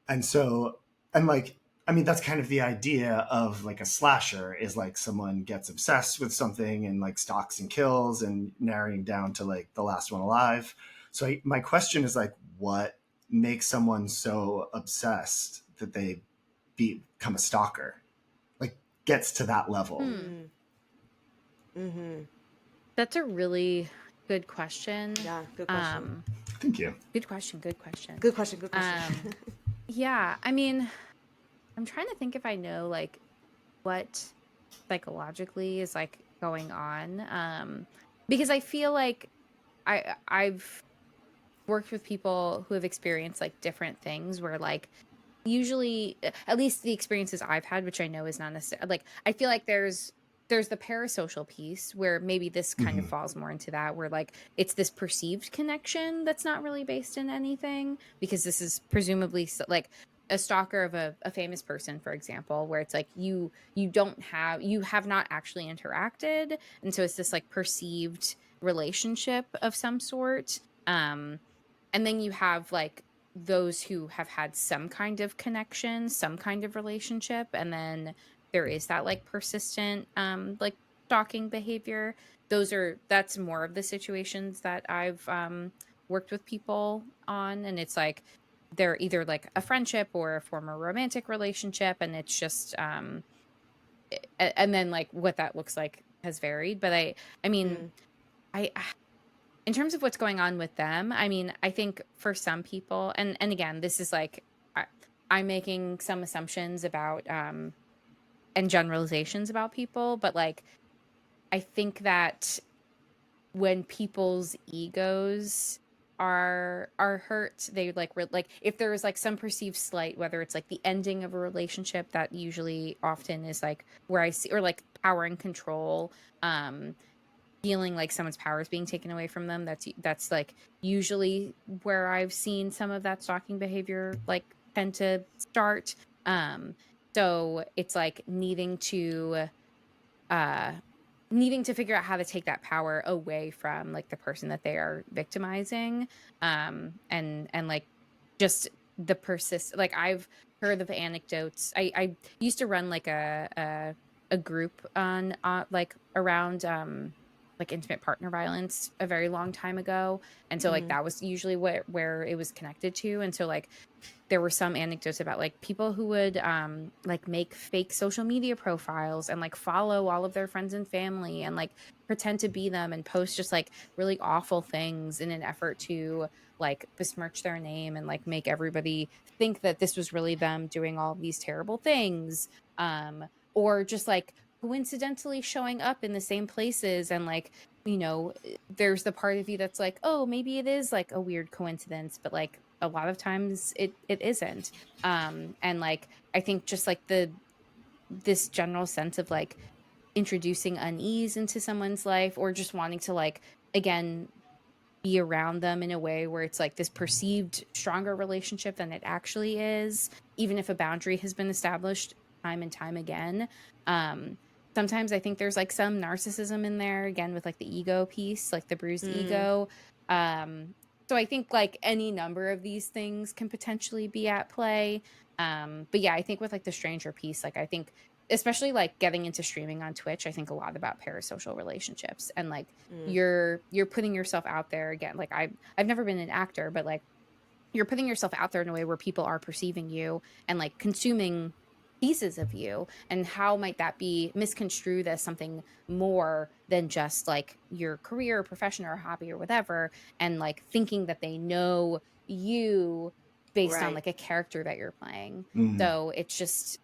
And so, and like, I mean, that's kind of the idea of like a slasher is like someone gets obsessed with something and like stalks and kills and narrowing down to like the last one alive. So my question is like, what makes someone so obsessed that they become a stalker? Like gets to that level. That's a really good question. Yeah, good question. Thank you. Good question. Good question. Good question. Yeah, I mean, I'm trying to think if I know like what psychologically is like going on, because I feel like I've worked with people who have experienced like different things where like usually at least the experiences I've had, which I know is not necessarily like I feel like there's the parasocial piece where maybe this kind of falls more into that where like it's this perceived connection that's not really based in anything because this is presumably like a stalker of a famous person, for example, where it's like you have not actually interacted, and so it's this like perceived relationship of some sort. And then you have like those who have had some kind of connection, some kind of relationship, and then there is that like persistent like stalking behavior. That's more of the situations that I've worked with people on, and it's like they're either like a friendship or a former romantic relationship, and it's just and then like what that looks like has varied. But I mean, Mm. I in terms of what's going on with them, I mean, I think for some people, and again, this is like I'm making some assumptions about and generalizations about people, but like I think that when people's egos are hurt, they like like if there is like some perceived slight, whether it's like the ending of a relationship, that usually often is like where I see, or like power and control, feeling like someone's power is being taken away from them. That's like usually where I've seen some of that stalking behavior like tend to start. um so it's like uh needing to figure out how to take that power away from like the person that they are victimizing. And like just the persist, like I've heard of anecdotes. I used to run like a group on like around like intimate partner violence a very long time ago, and so like Mm. that was usually where it was connected to. And so like there were some anecdotes about like people who would like make fake social media profiles and like follow all of their friends and family and like pretend to be them and post just like really awful things in an effort to like besmirch their name and like make everybody think that this was really them doing all of these terrible things. Or just like coincidentally showing up in the same places, and like, there's the part of you that's like, oh, maybe it is like a weird coincidence, but like a lot of times it isn't. And like I think just like this general sense of like introducing unease into someone's life, or just wanting to like again be around them in a way where it's like this perceived stronger relationship than it actually is, even if a boundary has been established time and time again. um Sometimes I think there's like some narcissism in there, again with like the ego piece, like the bruised Mm. ego. um so I think like any number of these things can potentially be at play. But yeah, I think with like the stranger piece, like I think especially like getting into streaming on Twitch, I think a lot about parasocial relationships, and like Mm. you're putting yourself out there again. Like I've never been an actor, but like you're putting yourself out there in a way where people are perceiving you and like consuming pieces of you, and how might that be misconstrued as something more than just like your career or profession or hobby or whatever, and like thinking that they know you based on Right. like a character that you're playing. Mm. So it's just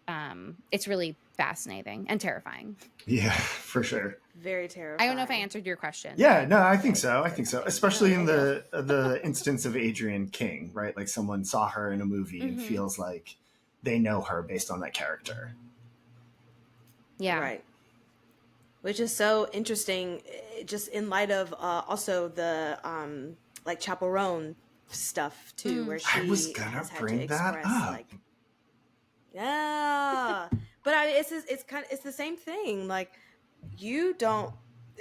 it's really fascinating and terrifying. Yeah, for sure. Very I don't know if I terrifying. answered your question. Yeah, no, I think so. I think so. No, Especially yeah, in yeah. the instance of Adrienne King, right? Like someone saw her in a movie and Hmm. feels like they know her based on that character. Yeah. Right. Which is so interesting, just in light of also the like chaperone stuff too, where I was she gonna has had to bring that express up. like, yeah, but it's the same thing. Like, you don't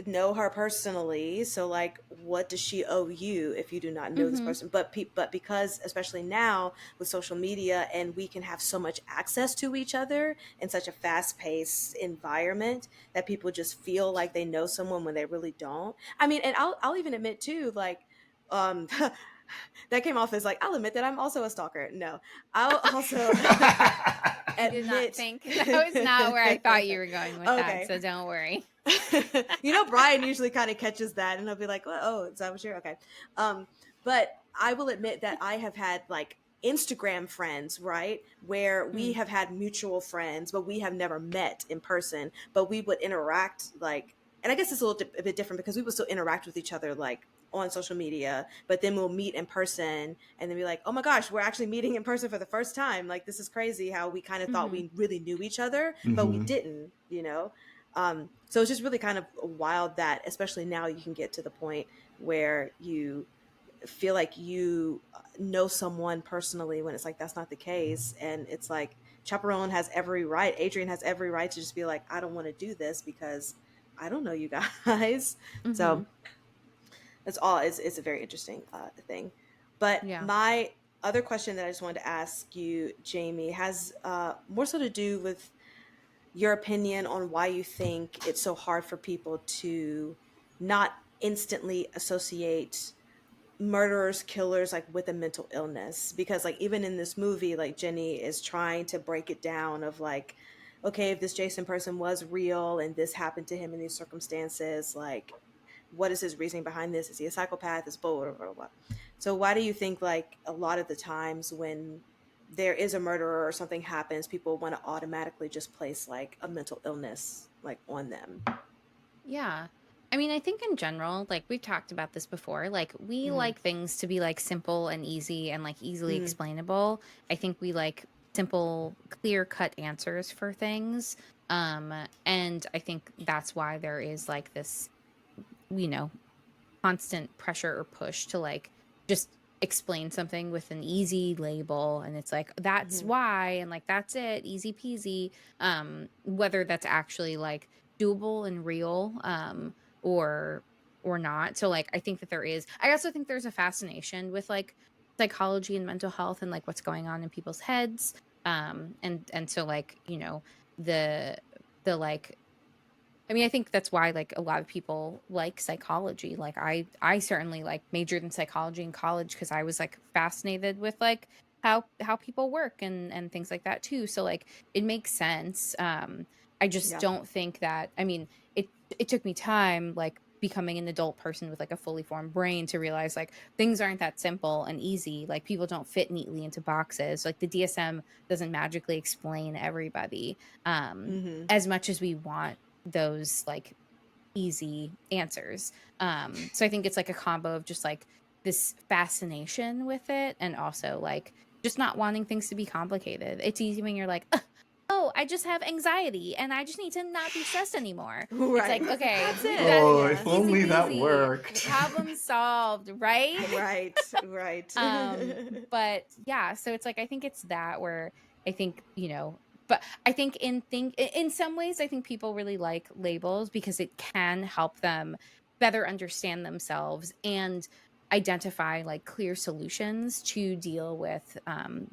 know her personally, so like, what does she owe you if you do not know this Hmm. person? But because especially now with social media, and we can have so much access to each other in such a fast paced environment, that people just feel like they know someone when they really don't. I mean, and I'll even admit too, like, um that came off as like, I'll admit that I'm also a stalker. No, I'll also I did not admit. think that was not where I thought you were going with that, Okay. so don't worry. Brian usually kind of catches that, and he'll be like, well, oh, is that what you're okay? um but I will admit that I have had like Instagram friends, right, where we Mm. have had mutual friends, but we have never met in person, but we would interact like, and I guess it's a bit different because we would still interact with each other like on social media, but then we'll meet in person and then be like, oh my gosh, we're actually meeting in person for the first time. Like, this is crazy how we kind of thought Hmm. we really knew each other, but we Hmm. didn't. So it's just really kind of wild that, especially now, you can get to the point where you feel like you know someone personally when it's like that's not the case. And it's like Chaperone has every right, Adrian has every right to just be like, I don't want to do this because I don't know you guys. Mm-hmm. So that's all. It's a very interesting thing. But Yeah. my other question that I just wanted to ask you, Jamie, has more so to do with your opinion on why you think it's so hard for people to not instantly associate murderers, killers, like with a mental illness. Because like even in this movie, like Jenny is trying to break it down of like, okay, if this Jason person was real and this happened to him in these circumstances, like what is his reasoning behind this? Is he a psychopath? Is blah, blah, blah, blah. So why do you think like a lot of the times when there is a murderer or something happens, people want to automatically just place like a mental illness like on them? Yeah. I mean, I think in general, like we've talked about this before, like we Mm-hmm. like things to be like simple and easy and like easily Mm-hmm. explainable. I think we like simple, clear-cut answers for things. And I think that's why there is like this, you know, constant pressure or push to like just explain something with an easy label, and it's like that's Mm-hmm. why, and like that's it, easy peasy. Whether that's actually like doable and real, or not. So like I think that there is, I also think there's a fascination with like psychology and mental health and like what's going on in people's heads. And so like, you know, the like, I mean, I think that's why like a lot of people like psychology. Like I certainly like majored in psychology in college because I was like fascinated with like how people work and things like that too. So like it makes sense. I just Yeah. don't think that, I mean, it took me time like becoming an adult person with like a fully formed brain to realize like things aren't that simple and easy. Like people don't fit neatly into boxes. Like the DSM doesn't magically explain everybody. Mm-hmm. As much as we want those like easy answers. So I think it's like a combo of just like this fascination with it and also like just not wanting things to be complicated. It's easy when you're like, oh, I just have anxiety and I just need to not be stressed anymore. It's Right. like, okay, That's it. that Oh, Yeah. if easy only that peasy, worked. problem solved, right? Right. Right. But yeah, so it's like I think it's that where I think, you know, but I think in some ways I think people really like labels because it can help them better understand themselves and identify like clear solutions to deal with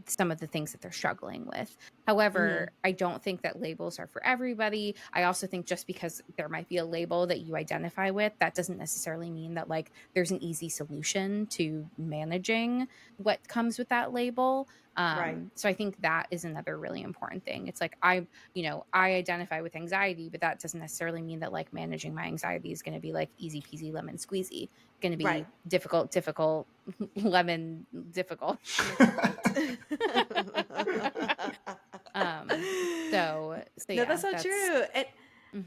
some of the things that they're struggling with. Mm-hmm. However, I don't think that labels are for everybody. I also think just because there might be a label that you identify with, that doesn't necessarily mean that like there's an easy solution to managing what comes with that label. Right. So I think that is another really important thing. It's like you know, I identify with anxiety, but that doesn't necessarily mean that like managing my anxiety is going to be like easy peasy lemon squeezy. It's going to Right. be difficult, lemon difficult. Difficult. um, so No, that's yeah, so that's true. And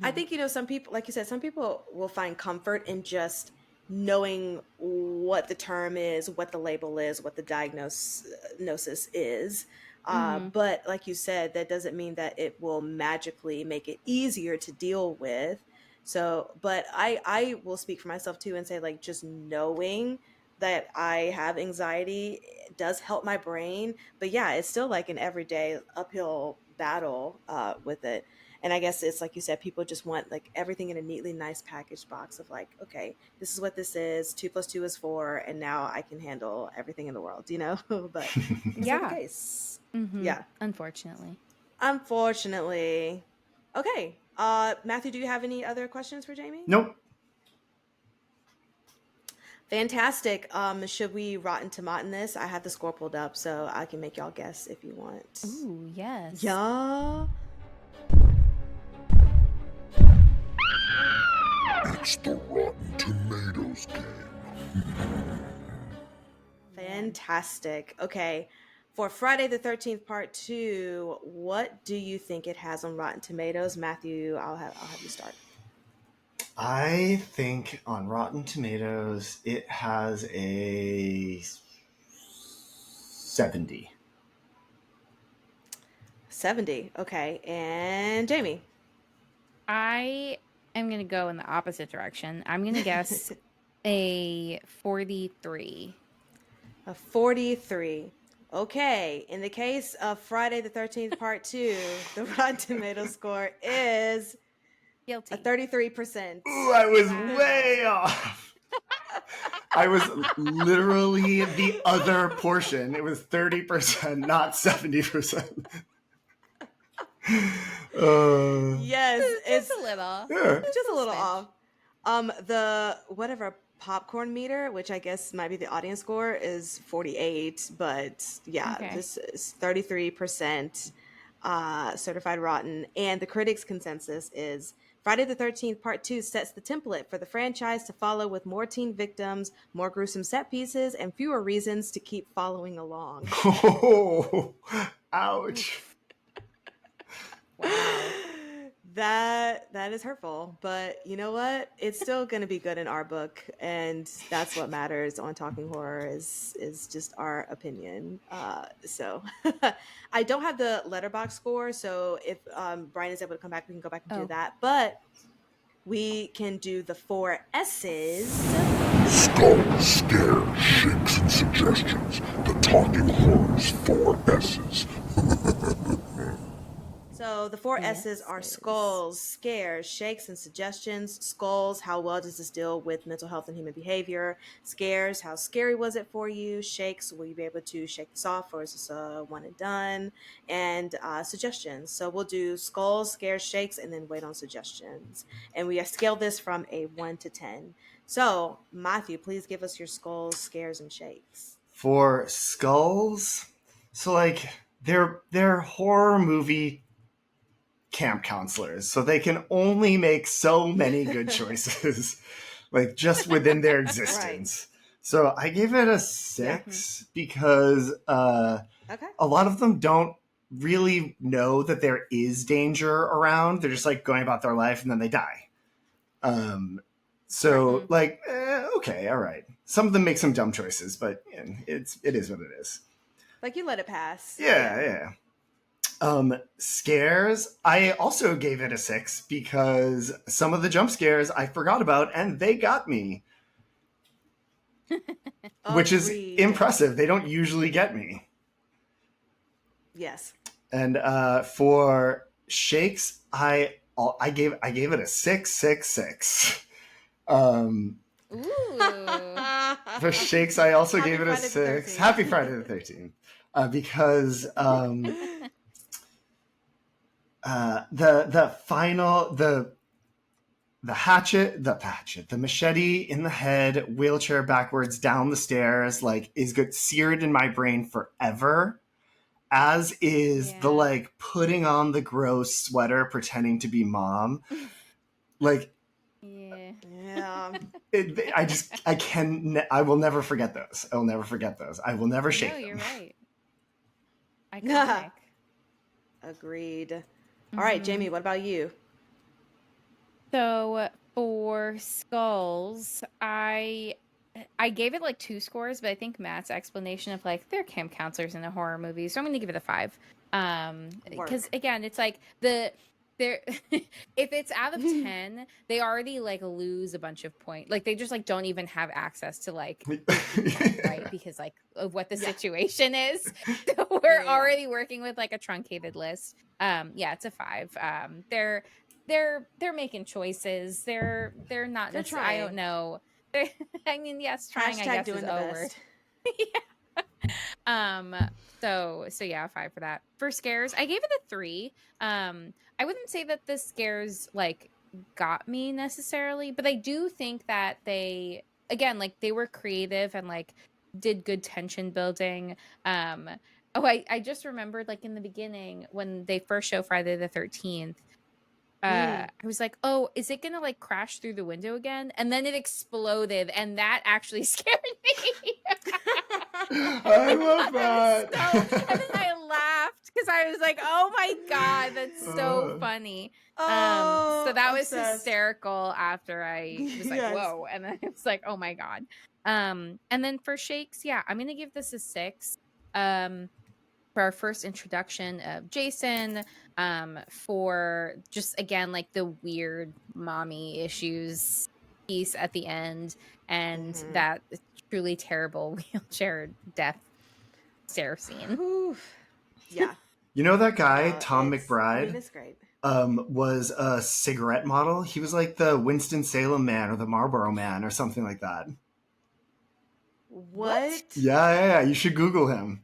I mhm. think, you know, some people, like you said, some people will find comfort in just knowing what the term is, what the label is, what the diagnosis is. Mhm. But like you said, that doesn't mean that it will magically make it easier to deal with. So, but I will speak for myself too and say like just knowing that I have anxiety does help my brain. But yeah, it's still like an everyday uphill battle with it. And I guess it's like you said, people just want like everything in a neatly nice packaged box of like, okay, this is what this is. 2 + 2 is 4, and now I can handle everything in the world, you know? But that's not the Yeah. case. Mhm. Yeah, Unfortunately. unfortunately. Okay, Matthew, do you have any other questions for Jamie? Nope. Fantastic. Should we rotten tomatin this? I have the score pulled up, so I can make y'all guess if you want. Ooh, yes. Yeah. It's the Rotten Tomatoes game. Fantastic. Okay. For Friday the 13th part 2, what do you think it has on Rotten Tomatoes? Matthew, I'll have you start. I think on Rotten Tomatoes it has a 70. 70. Okay. And Jamie. I am going to go in the opposite direction. I'm going to guess a 43. A 43. Okay, in the case of Friday the 13th Part 2, the Rotten Tomato score is Guilty. a 33%. Ooh, I was Wow. way off. I was literally the other portion. It was 30%, not 70%. Yes, Just it's a little. Yeah. just a little smidge. off. The whatever popcorn meter, which I guess might be the audience score, is 48, but yeah, Okay. this is 33% certified rotten, and the critics' consensus is Friday the 13th Part 2 sets the template for the franchise to follow with more teen victims, more gruesome set pieces, and fewer reasons to keep following along. Oh, ouch. Wow. That is hurtful, but you know what? It's still going to be good in our book, and that's what matters on Talking Horror is just our opinion. So I don't have the letterbox score, so if Brian is able to come back, we can go back and do Oh. that. But we can do the 4 S's. Skull, scare, shakes, and suggestions. The Talking Horror's 4 S's. So the 4 S's are skulls, scares, shakes, and suggestions. Skulls, how well does this deal with mental health and human behavior? Scares, how scary was it for you? Shakes, will you be able to shake this off, or is this a one and done? And suggestions. So we'll do skulls, scares, shakes, and then wait on suggestions. And we scale this from a 1 to 10. So Matthew, please give us your skulls, scares, and shakes. For skulls, so like they're horror movie camp counselors, so they can only make so many good choices, like just within their existence. So I gave it a 6 because Okay. a lot of them don't really know that there is danger around. They're just like going about their life and then they die. So like, okay, all right. Some of them make some dumb choices, but it is what it is. Like you let it pass. Yeah. Scares, I also gave it a 6 because some of the jump scares I forgot about and they got me. Which is impressive. They don't usually get me. Yes. And for shakes, I gave it a 6. Ooh. For shakes, I also gave it a Friday the 6. 13th. Happy Friday the 13th. Because the final the machete in the head, wheelchair backwards down the stairs, like is good, seared in my brain forever. As is the like putting on the gross sweater, pretending to be mom. Like, yeah. I will never forget those. I will never forget those. I will never shake them. No, you're right. Iconic. Agreed. All right, Jamie, what about you? So for skulls, I gave it like 2 scores, but I think Matt's explanation of like they're camp counselors in a horror movie, so I'm going to give it a 5. Because again, it's like they're if it's out of 10, they already like lose a bunch of points. Like they just like don't even have access to like right, because like of what the situation is. So we're already working with like a truncated list. It's a 5. They're making choices. They're not. They're trying. I don't know. I mean, yes, trying. Hashtag I guess doing is the a best. word. So yeah, 5 for that. For scares, I gave it a 3. I wouldn't say that the scares like got me necessarily, but I do think that they were creative and like did good tension building. I just remembered like in the beginning when they first show Friday the 13th. I was like, oh, is it gonna like crash through the window again? And then it exploded, and that actually scared me. I love that. And then I laughed because I was like, oh my god, that's so funny. So that was hysterical after I was like, whoa, and then it was like, oh my god. And then for shakes, I'm gonna give this a 6. For our first introduction of Jason, for just again like the weird mommy issues piece at the end, and Mhm. that truly terrible wheelchair death stare scene. Whew. Yeah. You know that guy, No, Tom I mean, McBride, it's great. was a cigarette model. He was like the Winston-Salem man or the Marlboro man or something like that. What? Yeah. You should Google him.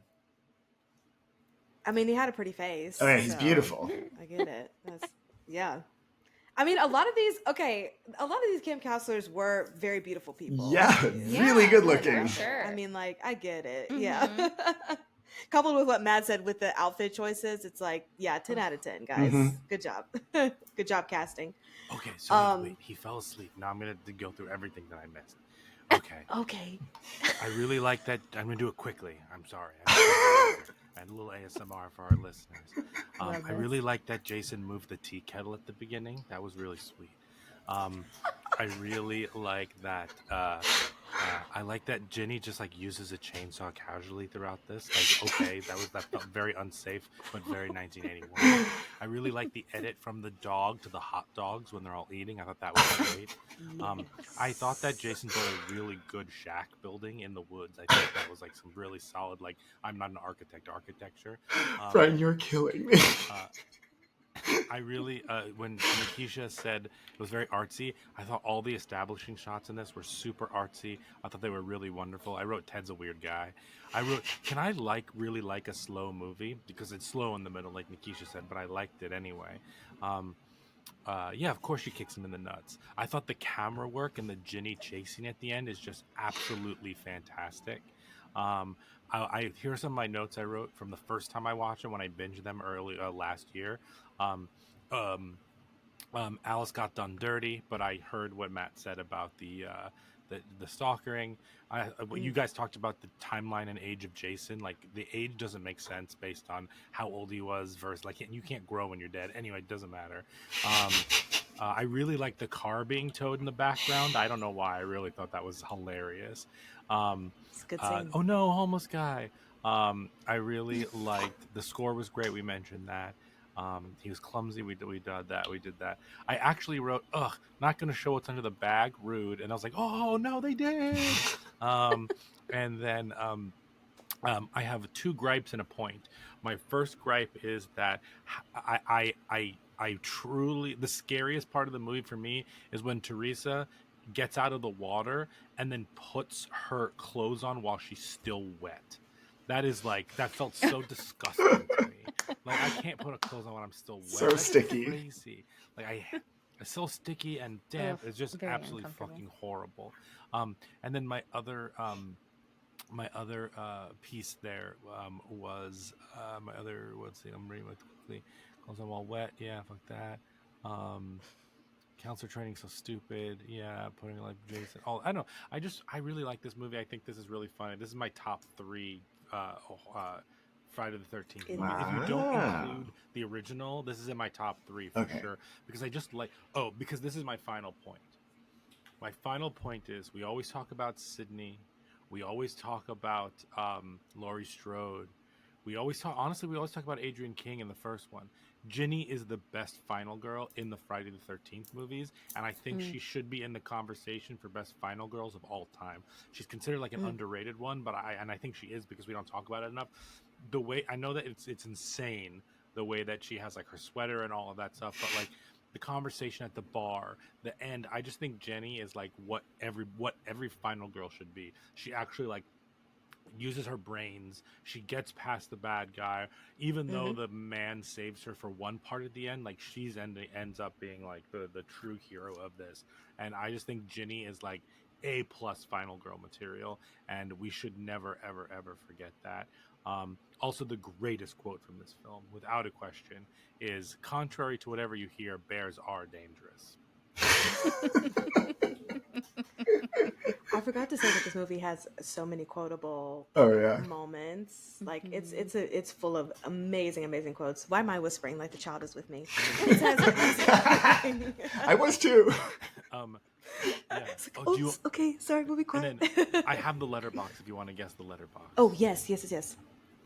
I mean, he had a pretty face, Oh, yeah, he's so beautiful. I get it. Yeah. I mean, a lot of these camp counselors were very beautiful people. Yeah, really good looking. Sure. I mean, like, I get it. Mhm. Yeah. Coupled with what Matt said with the outfit choices, it's like, yeah, 10 out of 10, guys. Mhm. Good job. Good job casting. Okay, so wait, he fell asleep. Now I'm gonna go through everything that I missed. Okay. Okay. I really like that. I'm gonna do it quickly. I'm sorry. And a little ASMR for our listeners. I really like that Jason moved the tea kettle at the beginning. That was really sweet. I really like that. I like that Ginny just like uses a chainsaw casually throughout this. Like, okay, that felt very unsafe, but very 1981. I really like the edit from the dog to the hot dogs when they're all eating. I thought that was great. I thought that Jason built a really good shack building in the woods. I think that was like some really solid, like, I'm not an architecture. Brian, you're killing me. I really, when Nikisha said it was very artsy, I thought all the establishing shots in this were super artsy. I thought they were really wonderful. I wrote Ted's a weird guy. I wrote, can I really like a slow movie? Because it's slow in the middle, like Nikisha said, but I liked it anyway. Yeah, of course she kicks him in the nuts. I thought the camera work and the Ginny chasing at the end is just absolutely fantastic. Here are some of my notes I wrote from the first time I watched them when I binged them early last year. Alice got done dirty, but I heard what Matt said about the stalkering. You guys talked about the timeline and age of Jason. Like, the age doesn't make sense based on how old he was versus, like, you can't grow when you're dead. Anyway, it doesn't matter. I really like the car being towed in the background. I don't know why. I really thought that was hilarious. It's a good scene. Oh no, homeless guy. I really liked the score was great. We mentioned that. He was clumsy. We did that. I actually wrote, ugh, not going to show what's under the bag. Rude. And I was like, oh no, they did. And then I have two gripes and a point. My first gripe is that I truly, the scariest part of the movie for me is when Teresa gets out of the water and then puts her clothes on while she's still wet. That is like, that felt so disgusting to me. Like, I can't put a clothes on when I'm still wet. So That's sticky. Crazy. Like, it's so sticky and damp. It's just absolutely fucking horrible. And then my other piece there was let's see, I'm reading it quickly. Clothes on while wet. Yeah, fuck that. Counselor training so stupid. Yeah, putting like Jason. Oh, I don't know. I really like this movie. I think this is really funny. This is my top 3 Friday the 13th movie. Wow. If you don't include the original, this is in my top 3 for sure. Because I just like. Oh, because this is my final point. My final point is we always talk about Sydney. We always talk about Laurie Strode. We always talk about Adrienne King in the first one. Ginny is the best final girl in the Friday the 13th movies, and I think she should be in the conversation for best final girls of all time. She's considered like an underrated one, but I think she is because we don't talk about it enough. The way I know that it's insane the way that she has like her sweater and all of that stuff, but like the conversation at the bar, the end, I just think Jenny is like what every final girl should be. She actually like uses her brains. She gets past the bad guy, even though the man saves her for one part at the end. Like, she's ends up being like the true hero of this. And I just think Ginny is like A+ final girl material, and we should never ever forget that. Also, the greatest quote from this film, without a question, is contrary to whatever you hear, bears are dangerous. I forgot to say that this movie has so many quotable moments. Like, it's full of amazing quotes. Why am I whispering like the child is with me? I was too. Yeah. Okay, sorry, we'll be quiet. And then I have the letterbox if you want to guess the letterbox. Oh, yes.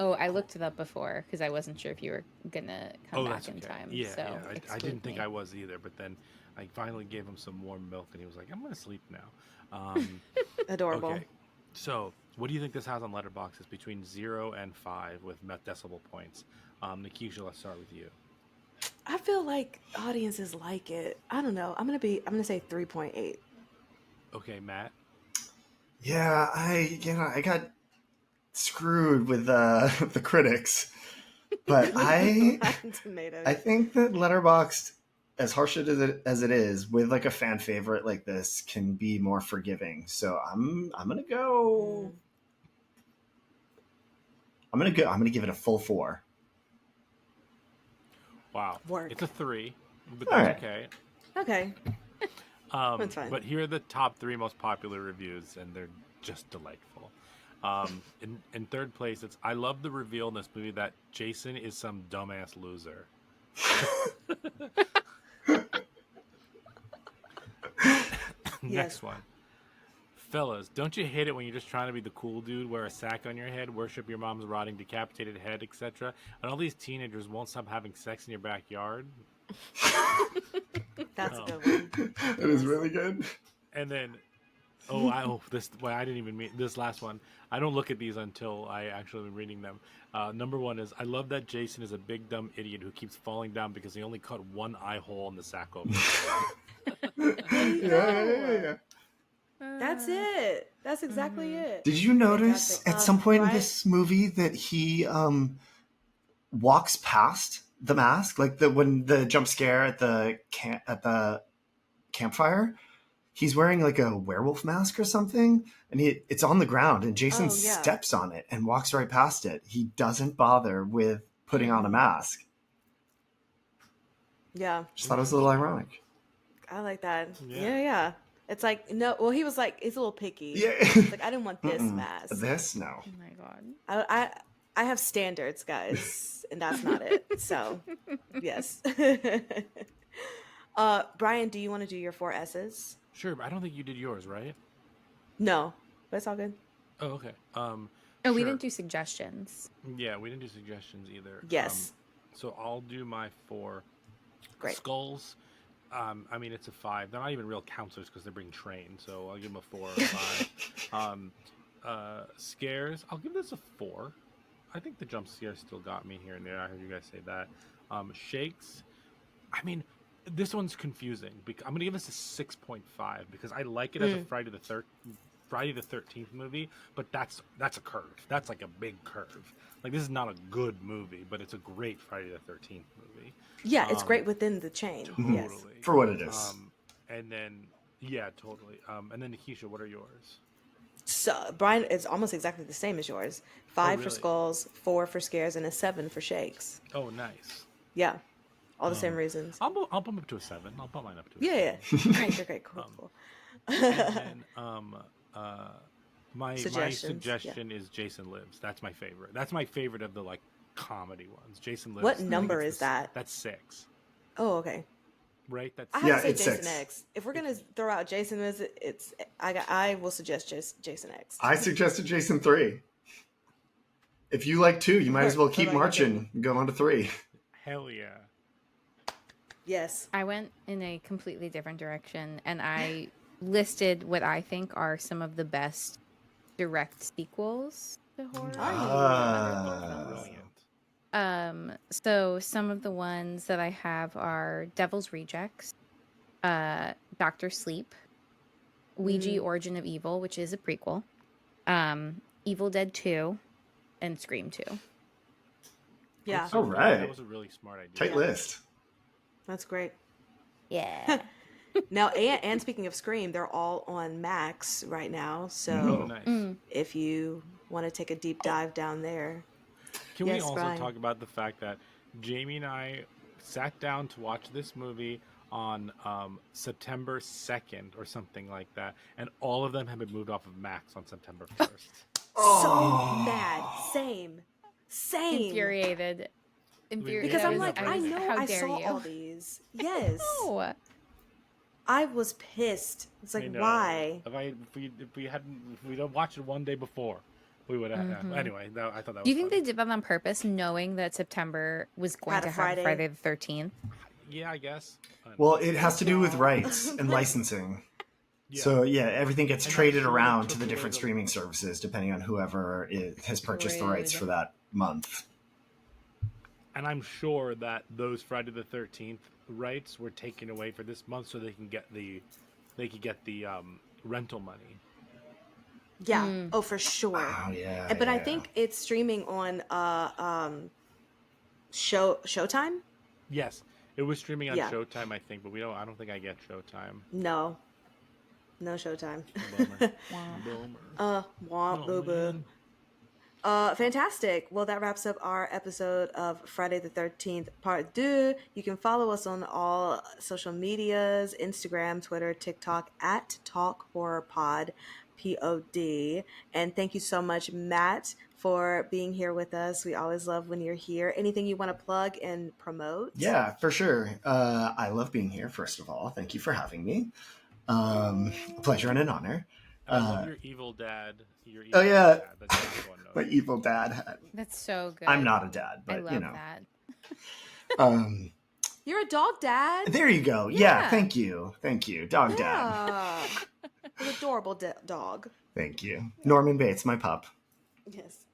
Oh, I looked it up before because I wasn't sure if you were gonna come back that's in okay. time. Yeah, So yeah. I exclude didn't think me. I was either, but then I finally gave him some warm milk, and he was like, "I'm gonna sleep now." Um, Adorable. okay, so what do you think this has on Letterboxd? Between 0 and 5 with decibel points. Nikisha, let's start with you. I feel like audiences like it. I don't know. I'm gonna say 3.8. Okay, Matt. Yeah, I got screwed with the critics, but Rotten I Tomatoes. think that Letterboxd, as harsh as it is, with like a fan favorite like this, can be more forgiving. So I'm gonna go. Mm, I'm gonna give it a full 4. Wow, it's a work. 3, but All that's right. okay. Okay, that's fine. But here are the top 3 most popular reviews, and they're just delightful. In third place, it's I love the reveal in this movie that Jason is some dumbass loser. Yes. Next one. Fellas, don't you hate it when you're just trying to be the cool dude, wear a sack on your head, worship your mom's rotting decapitated head, etc., and all these teenagers won't stop having sex in your backyard? That's a Um, good one. It is Yes. really good. and then this. Well, I didn't even mean this last one. I don't look at these until I actually am reading them. Number one is I love that Jason is a big dumb idiot who keeps falling down because he only cut one eye hole in the sack over his head. There you go. Yeah. That's it. That's exactly Mm-hmm. it. Did you notice Fantastic. at some point in Brian. this movie that he walks past the mask, like the when the jump scare at the campfire? He's wearing like a werewolf mask or something, and it's on the ground, and Jason Oh yeah. steps on it and walks right past it. He doesn't bother with putting on a Mm-mm. mask. Yeah. Just thought it was a little ironic. I like that. Yeah. Yeah, yeah. It's like no. Well, he was like he's a little picky. Yeah. It's like I didn't want this Mm-mm. mask. This no. Oh my god. I have standards, guys, and that's not it. So yes. Brian, do you want to do your 4 S's? Sure, but I don't think you did yours, right? No, but it's all good. Oh, okay. Oh, we Sure. didn't do suggestions. Yeah, we didn't do suggestions either. Yes. So I'll do my 4. Great. Skulls. I mean, it's a 5. They're not even real counselors because they're being trained, so I'll give them a 4 or a 5. Scares. I'll give this a 4. I think the jump scares still got me here and there. I heard you guys say that. Shakes. I mean, this one's confusing. I'm gonna give this a 6.5 because I like it as a Friday the 13th movie, but that's a curve. That's like a big curve. Like this is not a good movie, but it's a great Friday the 13th movie. Yeah, it's great within the chain. Totally. Yes. For what it is. And then yeah, totally. And then Nikisha, what are yours? So Brian, it's almost exactly the same as yours. 5 for really? skulls, 4 for scares, and a 7 for shakes. Oh, nice. Yeah, all the same reasons. I'll bump up to a 7. I'll bump mine up to a Yeah, 7. yeah. Great, cool. And then my Suggestions, suggestion is Jason Lives. That's my favorite. That's my favorite of the like comedy ones. Jason Lives. What I think number it's is that? That's 6. Oh, okay. Right? That's I have Yeah, to say it's Jason 6. X. If we're gonna throw out Jason, I will suggest Jason X. I suggested Jason 3. If you like 2, you might as well What keep about you, marching and go on to 3. hell yeah. Yes. I went in a completely different direction, and I listed what I think are some of the best direct sequels to horror. Brilliant. So some of the ones that I have are Devil's Rejects, Doctor Sleep, Ouija Origin of Evil, which is a prequel, Evil Dead 2, and Scream 2. Yeah, All right. That was a really smart idea. Tight list. that's great. Yeah. Now, and speaking of Scream, they're all on Max right now. Oh, So nice. if you want to take a deep dive down there, Can we Yes, also Brian. talk about the fact that Jamie and I sat down to watch this movie on September 2nd or something like that, and all of them have been moved off of Max on September 1st. so mad. Same. Infuriated. Because Yeah, I'm it is like, I outrageous. know How I dare saw you? all these. Yes. No. I was pissed. It's I like, know. why? If we hadn't, if we'd have watched it one day before, We would have. Anyway, I thought that was Do you think funny. they did that on purpose, knowing that September was going Had a to have Friday. Friday the 13th? Yeah, I guess. I don't Well, know. it has to do with Y'all. rights and licensing. Yeah. So yeah, everything gets And I'm traded sure they around took to the away different the- streaming services depending on whoever has purchased the rights Rude. for that month. And I'm sure that those Friday the 13th rights were taken away for this month so they can get the rental money. Yeah. Oh, for sure. Oh yeah. But I yeah. think it's streaming on Showtime. Yes, it was streaming on Yeah. Showtime, I think, but I don't think I get Showtime. No Showtime. Bummer. Bummer. Womp Oh, boo boo. man. Fantastic. Well, that wraps up our episode of Friday the 13th, part 2. You can follow us on all social medias, Instagram, Twitter, TikTok, at Talk Horror Pod, POD. And thank you so much, Matt, for being here with us. We always love when you're here. Anything you want to plug and promote? Yeah, for sure. I love being here. First of all, thank you for having me. A pleasure and an honor. And I love your evil dad. Oh yeah, Dad. That's what everyone knows. my evil dad. That's so good. I'm not a dad, but I love you know. that. You're a dog dad. There you go. Yeah, thank you, dog dad. Yeah. An adorable dog. Thank you, Norman Bates, my pup. Yes.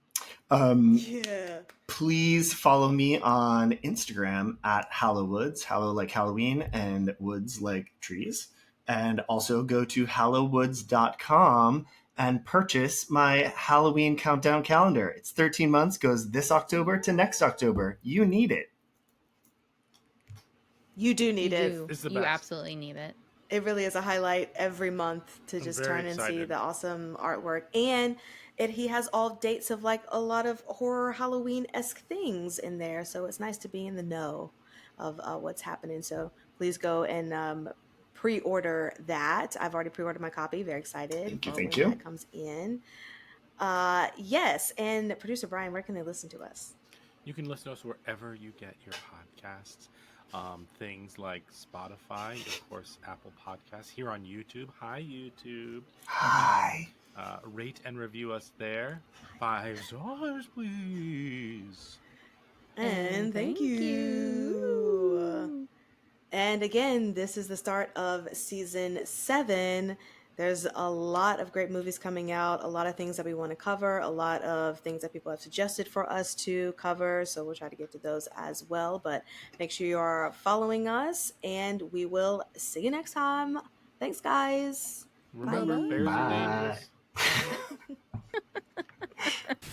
Yeah. Please follow me on Instagram at Hallowoods, Hallow like Halloween and woods like trees. And also go to hallowwoods.com and purchase my Halloween countdown calendar. It's 13 months, goes this October to next October. You need it. You do need it. It's the You best. absolutely need it. It really is a highlight every month to just very turn and see excited. the awesome artwork. And he has all dates of like a lot of horror Halloween-esque things in there. So it's nice to be in the know of what's happening. So please go and pre-order that. I've already pre-ordered my copy. Very excited. Thank when you. that comes in. Yes. And producer Brian, where can they listen to us? You can listen to us wherever you get your podcasts. Things like Spotify, of course, Apple Podcasts, here on YouTube. Hi, YouTube. Hi. Rate and review us there. 5 stars, please. And thank you. And again, this is the start of season 7. There's a lot of great movies coming out, a lot of things that we want to cover, a lot of things that people have suggested for us to cover. So we'll try to get to those as well. But make sure you are following us, and we will see you next time. Thanks, guys. Remember, Bye. bears are Bye. dangerous.